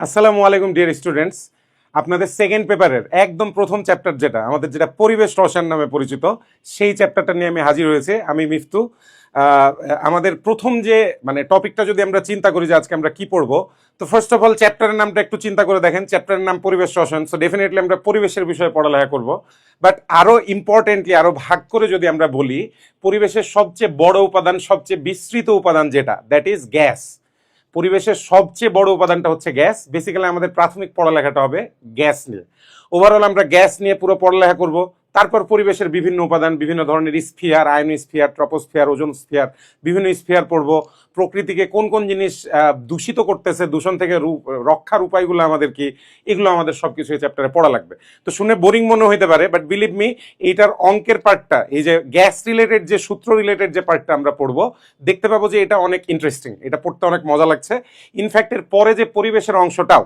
আসসালামু আলাইকুম dear students. আপনাদের সেকেন্ড পেপারের একদম প্রথম চ্যাপ্টার যেটা পরিবেশ রসায়ন নামে পরিচিত, সেই চ্যাপ্টারটা নিয়ে আমি হাজির হয়েছে। আমি মিফতু। আমাদের প্রথম যে টপিকটা যদি আমরা চিন্তা করি যে আজকে আমরা কি পড়বো, তো ফার্স্ট অফ অল চ্যাপ্টারের নামটা একটু চিন্তা করে দেখেন। চ্যাপ্টারের নাম পরিবেশ রসায়ন, সো ডেফিনেটলি আমরা পরিবেশের বিষয়ে পড়ালেখা করব। বাট আরও ইম্পর্টেন্টলি আরও ভাগ করে যদি আমরা বলি, পরিবেশের সবচেয়ে বড় উপাদান, সবচেয়ে বিস্তৃত উপাদান যেটা, দ্যাট ইজ গ্যাস। পরিবেশের সবচেয়ে বড় উপাদানটা হচ্ছে গ্যাস। বেসিক্যালি আমাদের প্রাথমিক পড়ালেখাটা হবে গ্যাস নিয়ে। ওভারঅল আমরা গ্যাস নিয়ে পুরো পড়ালেখা করব। তারপর পরিবেশের বিভিন্ন উপাদান, বিভিন্ন ধরনের sphere, ionosphere, troposphere, ozone sphere, বিভিন্ন স্ফিয়ার পড়ব। প্রকৃতিকে কোন কোন জিনিস দূষিত করতেছে, দূষণ থেকে রক্ষার উপায়গুলো আমাদের কি, এগুলো আমাদের সবকিছু এই চ্যাপ্টারে পড়া লাগবে। তো শুনে বোরিং মনে হইতে পারে, বাট বিলিভ মি, এইটার অঙ্কের পার্টটা, এই যে গ্যাস রিলেটেড যে সূত্র রিলেটেড যে পার্টটা আমরা পড়বো, দেখতে পাবো যে এটা অনেক ইন্টারেস্টিং, এটা পড়তে অনেক মজা লাগছে। ইনফ্যাক্ট এর পরে যে পরিবেশের অংশটাও,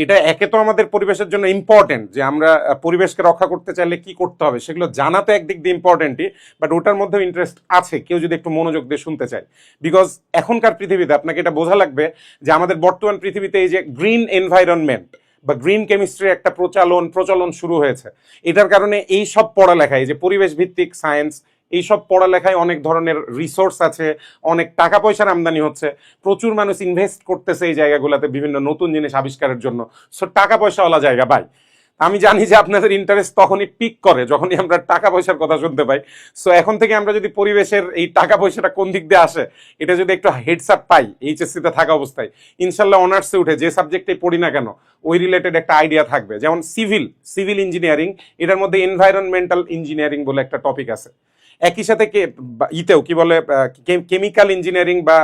এটা একে তো আমাদের পরিবেশের জন্য ইম্পর্টেন্ট, যে আমরা পরিবেশকে রক্ষা করতে চাইলে কি করতে হবে সেগুলো জানা তো একদিক দিয়ে ইম্পর্টেন্টই, বাট ওটার মধ্যেও ইন্টারেস্ট আছে কেউ যদি একটু মনোযোগ দিয়ে শুনতে চায়। বিকজ এখনকার পৃথিবীতে আপনাকে এটা বোঝা লাগবে যে আমাদের বর্তমান পৃথিবীতে এই যে গ্রিন এনভায়রনমেন্ট বা গ্রিন কেমিস্ট্রির একটা প্রচলন শুরু হয়েছে, এটার কারণে এই সব পড়ালেখা, এই যে পরিবেশ ভিত্তিক সায়েন্স, এইসব পড়ালেখায় অনেক ধরনের রিসোর্স আছে, অনেক টাকা পয়সার আমদানি হচ্ছে, প্রচুর মানুষ ইনভেস্ট করতেছে এই জায়গাগুলোতে বিভিন্ন নতুন জিনিস আবিষ্কারের জন্য। সো টাকা পয়সাওয়ালা জায়গা ভাই। আমি জানি যে আপনাদের ইন্টারেস্ট তখনই পিক করে যখনই আমরা টাকা পয়সার কথা শুনতে পাই। সো এখন থেকে আমরা যদি পরিবেশের এই টাকা পয়সাটা কোন দিক দিয়ে আসে, এটা যদি একটু হেডসআপ পাই এইচএসসিতে থাকা অবস্থায়, ইনশাল্লাহ অনার্সে উঠে যে সাবজেক্টে পড়ি না কেন, ওই রিলেটেড একটা আইডিয়া থাকবে। যেমন সিভিল ইঞ্জিনিয়ারিং, এটার মধ্যে এনভায়রনমেন্টাল ইঞ্জিনিয়ারিং বলে একটা টপিক আছে। একই সাথে ইতেও কি বলে, কেমিক্যাল ইঞ্জিনিয়ারিং বা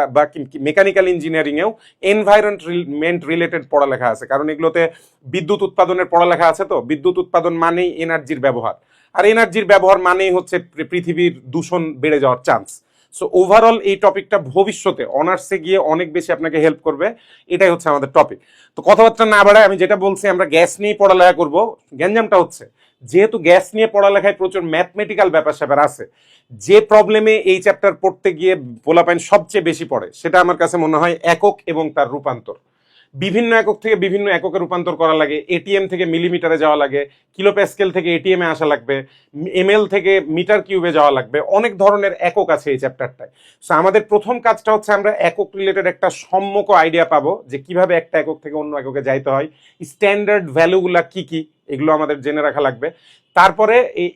মেকানিক্যাল ইঞ্জিনিয়ারিং এও এনভায়রনমেন্ট রিলেটেড পড়ালেখা আছে, কারণ এগুলোতে বিদ্যুৎ উৎপাদনের পড়ালেখা আছে। তো বিদ্যুৎ উৎপাদন মানেই এনার্জির ব্যবহার, আর এনার্জির ব্যবহার মানেই হচ্ছে পৃথিবীর দূষণ বেড়ে যাওয়ার চান্স। সো ওভারঅল এই টপিকটা ভবিষ্যতে অনার্সে গিয়ে অনেক বেশি আপনাকে হেল্প করবে। এটাই হচ্ছে আমাদের টপিক। তো কথাবার্তা না বাড়ায় আমি যেটা বলছি, আমরা গ্যাস নিয়েই পড়ালেখা করব। গ্যাঞ্জামটা হচ্ছে, যেহেতু গ্যাস নিয়ে পড়ালেখায় প্রচুর ম্যাথমেটিক্যাল ব্যাপার স্যাপার আছে, যে প্রবলেমে এই চ্যাপ্টার পড়তে গিয়ে পোলাপাইন সবচেয়ে বেশি পড়ে, সেটা আমার কাছে মনে হয় একক এবং তার রূপান্তর। বিভিন্ন একক থেকে বিভিন্ন এককে রূপান্তর করা লাগে, এটিএম থেকে মিলিমিটারে যাওয়া লাগে, কিলো প্যাসকেল থেকে এটিএম এ আসা লাগবে, এমএল থেকে মিটার কিউবে যাওয়া লাগবে, অনেক ধরনের একক আছে এই চ্যাপ্টারটায়। সো আমাদের প্রথম কাজটা হচ্ছে আমরা একক রিলেটেড একটা সম্যক আইডিয়া পাবো যে কিভাবে একটা একক থেকে অন্য এককে যাইতে হয়, স্ট্যান্ডার্ড ভ্যালুগুলা কি কি, এগুলো আমাদের জেনে রাখা লাগবে। তারপরে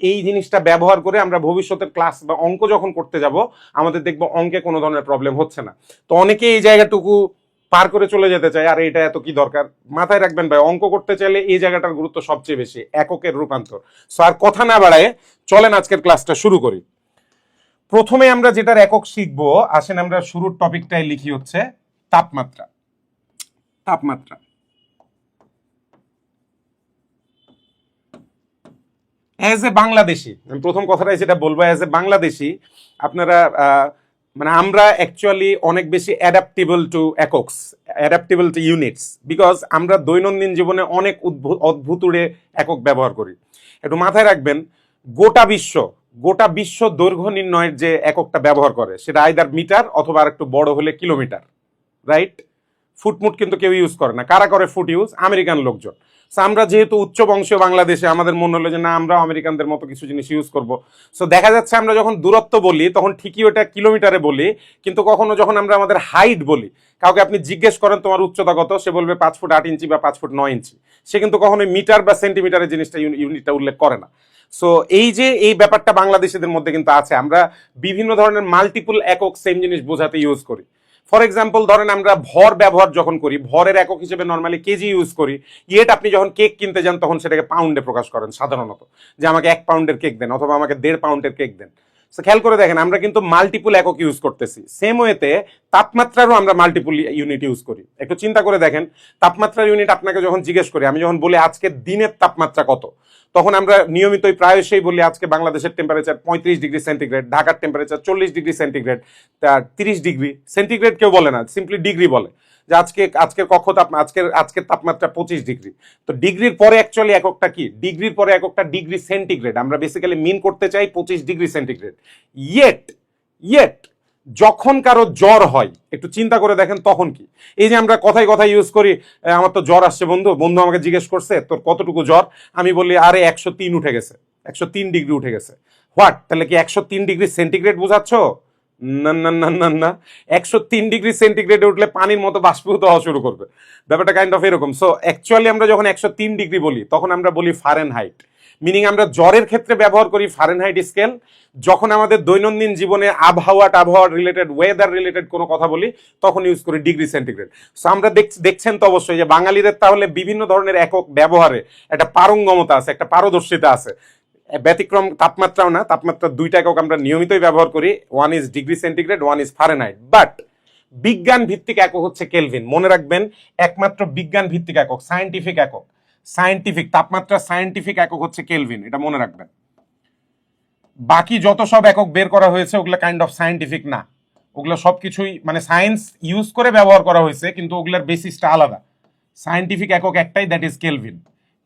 এই জিনিসটা ব্যবহার করে আমরা ভবিষ্যতের ক্লাস বা অঙ্ক যখন করতে যাব, আমাদের দেখবো অঙ্কে কোনো ধরনের প্রবলেম হচ্ছে না। তো অনেকে এই জায়গাটুকু পার করে চলে যেতে চায়, আর এটা এত কি দরকার। মাথায় রাখবেন ভাই, অঙ্ক করতে চাইলে এই জায়গাটার গুরুত্ব সবচেয়ে বেশি, এককের রূপান্তর। সো আর কথা না বাড়ায় চলেন আজকের ক্লাসটা শুরু করি। প্রথমে আমরা যেটার একক শিখবো, আসেন আমরা শুরুর টপিকটাই লিখি হচ্ছে তাপমাত্রা। তাপমাত্রা অ্যাজ এ বাংলাদেশি, আমি প্রথম কথাটাই যেটা বলবো, অ্যাজ এ বাংলাদেশি আপনারা আমরা অ্যাকচুয়ালি অনেক বেশি অ্যাডাপ্টেবল টু এককস, অ্যাডাপ্টেবল টু ইউনিটস, বিকজ আমরা দৈনন্দিন জীবনে অনেক অদ্ভুতুড়ে একক ব্যবহার করি। একটু মাথায় রাখবেন, গোটা বিশ্ব দৈর্ঘ্য নির্ণয়ের যে এককটা ব্যবহার করে, সেটা আইদার মিটার অথবা আর একটু বড় হলে কিলোমিটার, রাইট? ফুটমুট কিন্তু কেউ ইউজ করে না। কারা করে ফুট ইউজ? আমেরিকান লোকজন। আমরা যেহেতু উচ্চ বংশীয় বাংলাদেশে, আমাদের মনে হলো যে না, আমরা আমেরিকানদের মতো কিছু জিনিস ইউজ করব। সো দেখা যাচ্ছে আমরা যখন দূরত্ব বলি তখন ঠিকই ওটা কিলোমিটারে বলি, কিন্তু কখনো যখন আমরা আমাদের হাইট বলি, কাউকে আপনি জিজ্ঞেস করেন তোমার উচ্চতা কত, সে বলবে 5 ফুট 8 ইঞ্চি বা 5 ফুট 9 ইঞ্চি। সে কিন্তু কখনোই মিটার বা সেন্টিমিটারের জিনিসটা ইউনিটটা উল্লেখ করে না। সো এই যে এই ব্যাপারটা বাংলাদেশিদের মধ্যে কিন্তু আছে, আমরা বিভিন্ন ধরনের মাল্টিপল একক সেম জিনিস বোঝাতে ইউজ করি। ফর এক্সাম্পল ধরেন আমরা ভর ব্যবহার যখন করি, ভরের একক হিসেবে নর্মালি কেজি ইউজ করি। ইয়েট আপনি যখন কেক কিনতে যান তখন সেটাকে পাউন্ডে প্রকাশ করেন সাধারণত, যে আমাকে 1 পাউন্ডের কেক দেন অথবা আমাকে 1.5 পাউন্ডের কেক দেন। সো খেয়াল করে দেখেন, আমরা কিন্তু মাল্টিপল একক ইউজ করতেছি। সেম ওয়েতে তাপমাত্রারও আমরা মাল্টিপল ইউনিট ইউজ করি। একটু চিন্তা করে দেখেন, তাপমাত্রার ইউনিট আপনাকে যখন জিজ্ঞেস করি, আমি যখন বলি আজকে দিনের তাপমাত্রা কত, তখন আমরা নিয়মিতই প্রায়শই বলি আজকে বাংলাদেশের টেম্পারেচার 35 ডিগ্রি সেন্টিগ্রেড, ঢাকার temperature 40 degree centigrade, 30 degree centigrade কেউ বলে না, সিম্পলি ডিগ্রি বলে, যে আজকের আজকের তাপমাত্রা 25 ডিগ্রি। তো ডিগ্রির পরে অ্যাকচুয়ালি এককটা কি? ডিগ্রির পরে এককটা ডিগ্রি সেন্টিগ্রেড। আমরা বেসিক্যালি মিন করতে চাই 25 ডিগ্রি সেন্টিগ্রেড। ইয়েট যখন কারো জ্বর হয় একটু চিন্তা করে দেখেন তখন কি। এই যে আমরা কথায় কথায় ইউজ করি, আমার তো জ্বর আসছে বন্ধু, বন্ধু আমাকে জিজ্ঞেস করছে তোর কতটুকু জ্বর, আমি বলি আরে 103 উঠে গেছে, 103 ডিগ্রি উঠে গেছে। হোয়াট, তাহলে কি 103 ডিগ্রি সেন্টিগ্রেড বোঝাচ্ছ? না না না না না, 103 ডিগ্রি সেন্টিগ্রেডে উঠলে পানির মতো বাষ্পীভূত হওয়া শুরু করবে, ব্যাপারটা কাইন্ড অফ এরকম। সো অ্যাকচুয়ালি আমরা যখন 103 ডিগ্রি বলি তখন আমরা বলি ফারেনহাইট, মিনিং আমরা জ্বরের ক্ষেত্রে ব্যবহার করি ফারেনহাইট স্কেল। যখন আমাদের দৈনন্দিন জীবনে আবহাওয়া রিলেটেড, ওয়েদার রিলেটেড কোনো কথা বলি তখন ইউজ করি ডিগ্রি সেন্টিগ্রেড। সো আমরা দেখছেন তো অবশ্যই যে বাঙালিদের তাহলে বিভিন্ন ধরনের একক ব্যবহারে একটা পারঙ্গমতা আছে, একটা পারদর্শিতা আছে। ব্যতিক্রম তাপমাত্রাও না, তাপমাত্রার দুইটা একক আমরা নিয়মিতই ব্যবহার করি, one is degree centigrade, one is Fahrenheit. But বিজ্ঞান ভিত্তিক একক হচ্ছে কেলভিন, মনে রাখবেন, একমাত্র বিজ্ঞান ভিত্তিক একক, সায়েন্টিফিক একক, সায়েন্টিফিক তাপমাত্রা সায়েন্টিফিক একক হচ্ছে কেলভিন, এটা মনে রাখবেন। বাকি যত সব একক বের করা হয়েছে ওগুলো কাইন্ড অফ সায়েন্টিফিক না, ওগুলো সবকিছুই মানে সায়েন্স ইউজ করে ব্যবহার করা হয়েছে কিন্তু ওগুলোর বেসিসটা আলাদা। সায়েন্টিফিক একক একটাই, দ্যাট ইজ কেলভিন।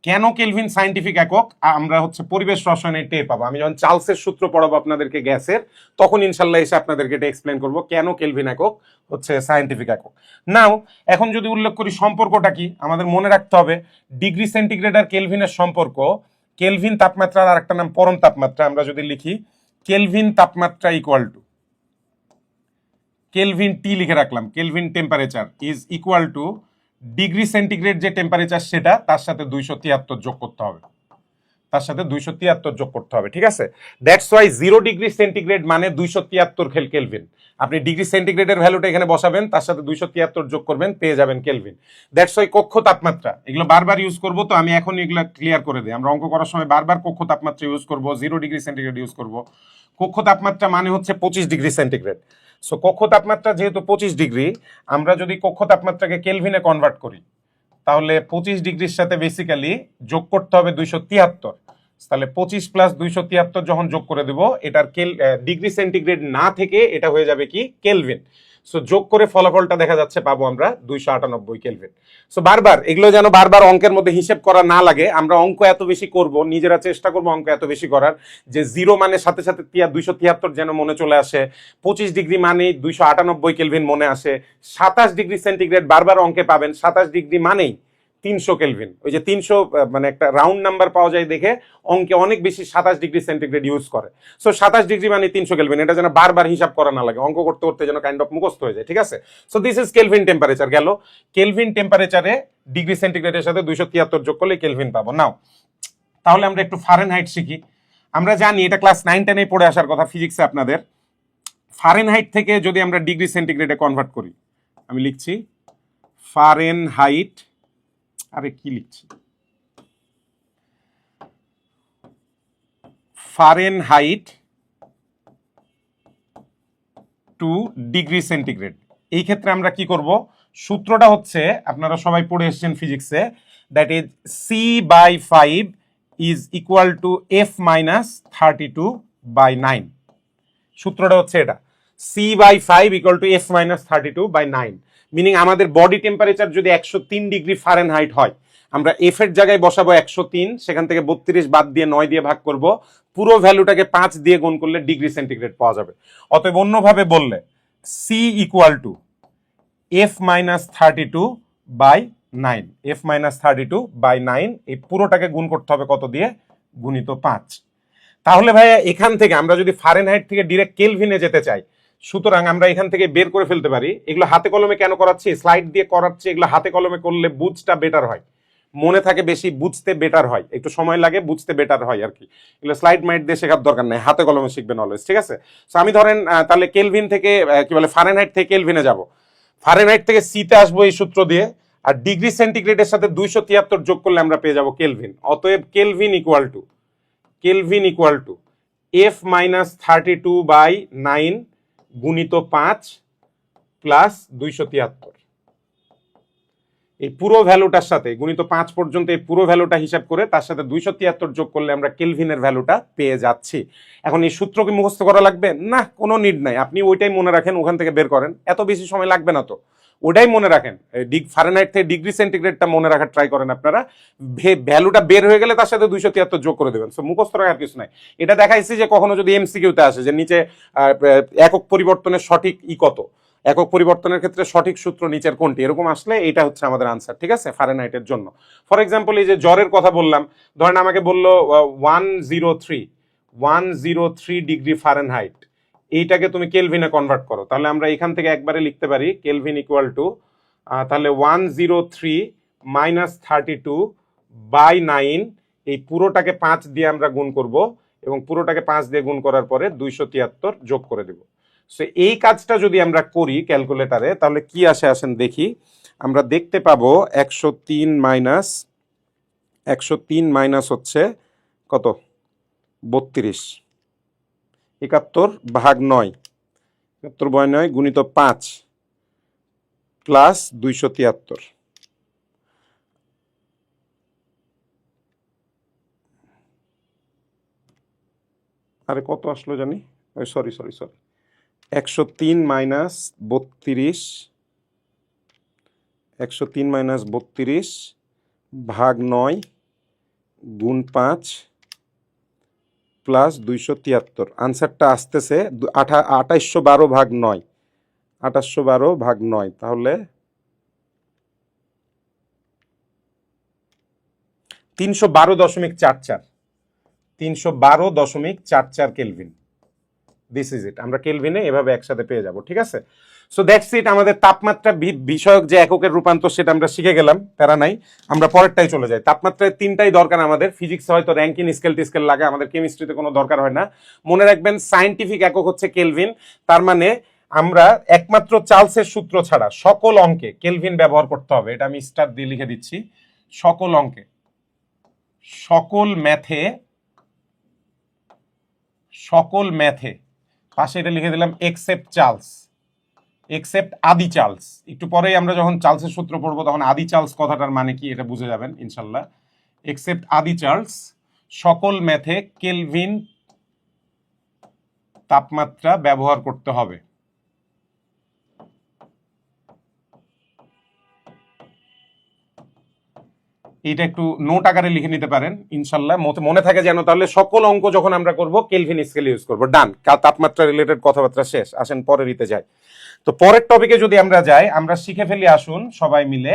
কেন কেলভিন সায়েন্টিফিক একক আমরা হচ্ছে পরিবেশ রসায়নে টের পাবো। আমি যখন চার্লসের সূত্র পড়াবো আপনাদেরকে গ্যাসের, তখন ইনশাল্লাহ এসে আপনাদেরকে এটা এক্সপ্লেন করবো কেন কেলভিন একক হচ্ছে সায়েন্টিফিক একক। নাও এখন যদি উল্লেখ করি সম্পর্কটা কি, আমাদের মনে রাখতে হবে ডিগ্রি সেন্টিগ্রেড আর কেলভিনের সম্পর্ক। কেলভিন তাপমাত্রার আর একটা নাম পরম তাপমাত্রা, আমরা যদি লিখি কেলভিন তাপমাত্রা ইকুয়াল টু কেলভিন টি লিখে রাখলাম, Kelvin temperature is equal to degree centigrade যে টেম্পারেচার সেটা তার সাথে 273 যোগ করতে হবে, তার সাথে 273 যোগ করতে হবে, ঠিক আছে। দ্যাটস ওয়াই 0 ডিগ্রি সেন্টিগ্রেড মানে 273 কেলভিন। আপনি ডিগ্রি সেন্টিগ্রেডের ভ্যালুটা এখানে বসাবেন, তার সাথে 273 যোগ করবেন, পেয়ে যাবেন কেলভিন। দ্যাটস ওয়াই কক্ষ তাপমাত্রা, এগুলো বারবার ইউজ করবো, তো আমি এখন এগুলো ক্লিয়ার করে দিই। আমরা অঙ্ক করার সময় বারবার কক্ষ তাপমাত্রা ইউজ করবো, 0 ডিগ্রি সেন্টিগ্রেড ইউজ করবো। কক্ষ তাপমাত্রা মানে হচ্ছে 25 ডিগ্রি সেন্টিগ্রেড। সো কক্ষ তাপমাত্রা যেহেতু 25 ডিগ্রি, আমরা যদি কক্ষ তাপমাত্রাকে কেলভিনে কনভার্ট করি তাহলে 25 ডিগ্রির সাথে বেসিক্যালি যোগ করতে হবে 273। তাহলে 25 প্লাস 273 যখন যোগ করে দেব, এটার ডিগ্রি সেন্টিগ্রেড না থেকে এটা হয়ে যাবে কি কেলভিন। সো যোগ করে ফলাফলটা দেখা যাচ্ছে পাবো আমরা 298 কেলভিন। সো বারবার এগুলো যেন বারবার অঙ্কের মধ্যে হিসেব করা না লাগে, আমরা অঙ্ক এত বেশি করব, নিজেরা চেষ্টা করবো অঙ্ক এত বেশি করার যে জিরো মানে সাথে সাথে 273 যেন মনে চলে আসে, 25 ডিগ্রি মানে 298 কেলভিন মনে আসে, 27 ডিগ্রি সেন্টিগ্রেড বারবার অঙ্কে পাবেন, 27 ডিগ্রি মানেই 300 কেলভিন। ওই যে 300 মানে একটা রাউন্ড নাম্বার পাওয়া যায় দেখে অঙ্কে অনেক বেশি 27 ডিগ্রি সেন্টিগ্রেড ইউজ করে। সো 27 ডিগ্রি মানে 300 কেলভিন, এটা যেন বারবার হিসাব করা না লাগে, অঙ্ক করতে করতে যেন কাইন্ড অফ মুখস্থ হয়ে যায়, ঠিক আছে। So this is Kelvin temperature গেল। কেলভিন টেম্পারেচারে ডিগ্রি সেন্টিগ্রেডের সাথে 273 যোগ করলে কেলভিন পাবো। নাও তাহলে আমরা একটু ফারেনহাইট শিখি। আমরা জানি এটা ক্লাস 9-10 পড়ে আসার কথা ফিজিক্সে আপনাদের। ফারেনহাইট থেকে যদি আমরা ডিগ্রি সেন্টিগ্রেডে কনভার্ট করি, আমি লিখছি ফারেনহাইট, আরে কি লিখছি, ফারেনহাইট টু ডিগ্রি সেন্টিগ্রেড। এই ক্ষেত্রে আমরা কি করব, সূত্রটা হচ্ছে আপনারা সবাই পড়ে এসেছেন ফিজিক্সে, that is C/5 is equal two F-32/9। সূত্রটা হচ্ছে এটা, C/5 equal to F-32/9, meaning আমাদের বডি টেম্পারেচার যদি 103 ডিগ্রি ফারেনহাইট হয়, আমরা এফ এর জায়গায় বসাবো 103, সেখান থেকে 32 বাদ দিয়ে 9 দিয়ে ভাগ করব, পুরো ভ্যালুটাকে 5 দিয়ে গুণ করলে ডিগ্রি সেন্টিগ্রেড পাওয়া যাবে। অতএব অন্যভাবে বললে C equal to F-32/9, F-32/9, এই পুরোটাকে গুণ করতে হবে কত দিয়ে, গুণিত 5। তাহলে ভাইয়া এখান থেকে আমরা যদি ফারেনহাইট থেকে ডিরেক্ট কেলভিনে যেতে চাই, সুতরাং আমরা এখান থেকে বের করে ফেলতে পারি। এগুলো হাতে কলমে কেন করাচ্ছি, স্লাইড দিয়ে করাচ্ছি, এগুলো হাতে কলমে করলে বুঝটা বেটার হয়, মনে থাকে বেশি, বুঝতে বেটার হয়, একটু সময় লাগে, বুঝতে বেটার হয় আর কি। এগুলো স্লাইড মাইট দিয়ে শেখার দরকার নাই, হাতে কলমে শিখবেন অলওয়েজ, ঠিক আছে। সো আমি ধরেন তাহলে কেলভিন থেকে কি বলে ফারেনহাইট থেকে কেলভিনে যাব, ফারেনহাইট থেকে সিতে আসবো এই সূত্র দিয়ে, আর ডিগ্রি সেন্টিগ্রেডের সাথে 273 যোগ করলে আমরা পেয়ে যাব কেলভিন। অতএব কেলভিন ইকুয়াল টু F-32/9 গুণিত 5 প্লাস 273। এই পুরো ভ্যালুটার সাথে গুণিত 5 পর্যন্ত এই পুরো ভ্যালুটা হিসাব করে তার সাথে 273 যোগ করলে আমরা কেলভিনের ভ্যালুটা পেয়ে যাচ্ছি। এখন এই সূত্র কি মুখস্থ করা লাগবে? না, কোনো নিড নাই, আপনি ওইটাই মনে রাখেন, ওখান থেকে বের করেন, এত বেশি সময় লাগবে না তো, ওটাই মনে রাখেন। ফারেনহাইট থেকে ডিগ্রি সেন্টিগ্রেডটা মনে রাখার ট্রাই করেন আপনারা, ভ্যালুটা বের হয়ে গেলে তার সাথে 273 যোগ করে দেবেন। সো মুখস্থ রাখার কিছু নাই। এটা দেখাইছি যে কখনো যদি এমসিকিউতে আসে যে নিচে একক পরিবর্তনের সঠিক কত, একক পরিবর্তনের ক্ষেত্রে সঠিক সূত্র নিচের কোনটি, এরকম আসলে এটা হচ্ছে আমাদের আনসার, ঠিক আছে, ফারেনহাইটের জন্য। ফর এক্সাম্পল এই যে জ্বরের কথা বললাম, ধরেন আমাকে বললো 103 ডিগ্রি ফারেনহাইট, এইটাকে তুমি কেলভিনে কনভার্ট করো, তাহলে আমরা এখান থেকে একবারে লিখতে পারি কেলভিন ইকুয়াল টু, তাহলে 103 মাইনাস 32 বাই 9, এই পুরোটাকে 5 দিয়ে আমরা গুণ করব এবং পুরোটাকে 5 দিয়ে গুণ করার পরে 273 যোগ করে দেব। সো এই কাজটা যদি আমরা করি ক্যালকুলেটারে তাহলে কি আসে আসেন দেখি, আমরা দেখতে পাবো 103 মাইনাস হচ্ছে কত, 32, 71 ভাগ 9, 71 বাই 9 গুণিত 5 প্লাস 273। আরে কত আসলো জানি, সরি 103 মাইনাস 32, 103 মাইনাস 32 ভাগ 9 গুণ 5 প্লাস 273। আনসারটা আসতেছে 2812 ভাগ 9, 2812 ভাগ 9, তাহলে 312.44, 312.44 কেলভিন। দিস ইজ ইট, আমরা কেলভিনে এভাবে একসাথে পেয়ে যাব, ঠিক আছে। সো দ্যাটস ইট, আমাদের তাপমাত্রা বিষয়ক যে এককের রূপান্তর সেটা আমরা শিখে গেলাম, প্যারা নাই, আমরা পরেরটাই চলে যাই। তাপমাত্রায় তিনটাই দরকার আমাদের, ফিজিক্স হয়তো র্যাঙ্কিন স্কেল টিস্কেল লাগে, আমাদের কেমিস্ট্রিতে কোনো দরকার হয় না। মনে রাখবেন সায়েন্টিফিক একক হচ্ছে কেলভিন, তার মানে আমরা একমাত্র চার্লসের সূত্র ছাড়া সকল অঙ্কে কেলভিন ব্যবহার করতে হবে। এটা আমি স্টার দিয়ে লিখে দিচ্ছি, সকল অঙ্কে, সকল ম্যাথে পাশে এটা লিখে দিলাম এক্সেপ্ট আদি চার্লস। একটু পরেই আমরা যখন চার্লসের সূত্র পড়বো তখন আদি চার্লস কথাটার মানে কি এটা বুঝে যাবেন ইনশাল্লাহ। এক্সেপ্ট আদি চার্লস, সকল ম্যাথে কেলভিন তাপমাত্রা ব্যবহার করতে হবে। এটা একটু নোট আকারে লিখে নিতে পারেন ইনশাল্লাহ, মনে থাকে যেন, তাহলে সকল অঙ্ক যখন আমরা করব কেলভিন স্কেল ইউজ করব। ডান, তাপমাত্রা রিলেটেড কথাবার্তা শেষ, আসেন পরের ইতে যাই। তো পরের টপিকে যদি আমরা যাই, আমরা শিখে ফেলি, আসুন সবাই মিলে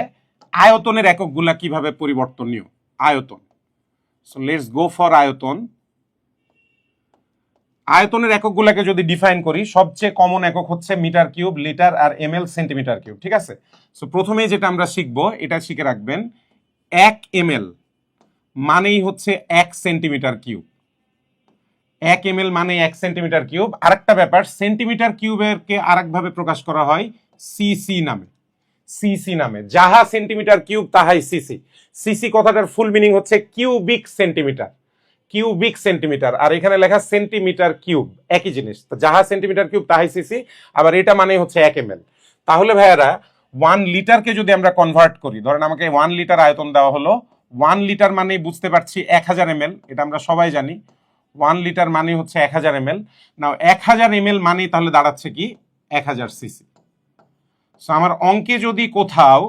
আয়তনের এককগুলা কিভাবে পরিবর্তনীয়। আয়তন, সো লেটস গো ফর আয়তন। আয়তনের এককগুলাকে যদি ডিফাইন করি, সবচেয়ে কমন একক হচ্ছে মিটার কিউব, লিটার আর এমএল, সেন্টিমিটার কিউব, ঠিক আছে। সো প্রথমেই যেটা আমরা শিখবো এটা শিখে রাখবেন, 1 ml মানেই হচ্ছে 1 সেন্টিমিটার কিউব। 1 ml মানে 1 সেন্টিমিটার কিউব। আরেকটা ব্যাপার, সেন্টিমিটার কিউবের কে আরেকভাবে প্রকাশ করা হয় সিসি নামে। যাহা সেন্টিমিটার কিউব তাহাই সিসি। সিসি কথাটার ফুল মিনিং হচ্ছে কিউবিক সেন্টিমিটার, আর এখানে লেখা সেন্টিমিটার কিউব, একই জিনিস। যাহা সেন্টিমিটার কিউব তাহাই সিসি, আবার এটা মানে হচ্ছে 1 ml। তাহলে ভাইয়ারা 1 লিটারকে যদি আমরা কনভার্ট করি, ধরেন আমাকে 1 লিটার আয়তন দেওয়া হলো, 1 লিটার মানেই বুঝতে পারছি 1000 ml, এটা আমরা সবাই জানি। 1 লিটার মানে হচ্ছে 1000 ml। নাও 1000 ml মানেই তাহলে দাঁড়াচ্ছে কি 1000 সিসি। সো আমার অঙ্কে যদি কোথাও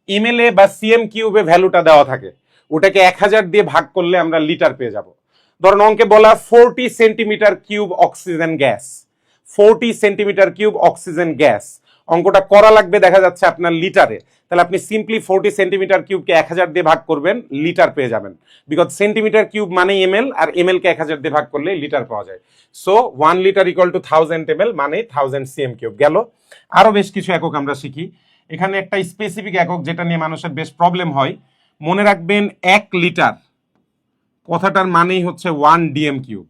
এমএল এ বা সিএম কিউবে ভ্যালুটা দেওয়া থাকে, ওটাকে 1000 দিয়ে ভাগ করলে আমরা লিটার পেয়ে যাব। ধরুন অঙ্কে বলা 40 centimetre cube oxygen gas, 40 centimetre cube oxygen gas, অঙ্কটা করা লাগবে দেখা যাচ্ছে আপনার লিটারে। তাহলে আপনি সিম্পলি 40 সেন্টিমিটার কিউবকে 1000 দিয়ে ভাগ করবেন, লিটার পেয়ে যাবেন। বিকজ সেন্টিমিটার কিউব মানে এমএল, আর এমএল কে 1000 দিয়ে ভাগ করলে লিটার পাওয়া যায়। So 1 litre equal to 1000 ml মানে 1000 সিএম কিউব গেল। আরো বেশ কিছু একক আমরা শিখি। এখানে একটা স্পেসিফিক একক যেটা নিয়ে মানুষের বেশ প্রবলেম হয়, মনে রাখবেন 1 লিটার কথাটার মানেই হচ্ছে 1 ডিএম কিউব,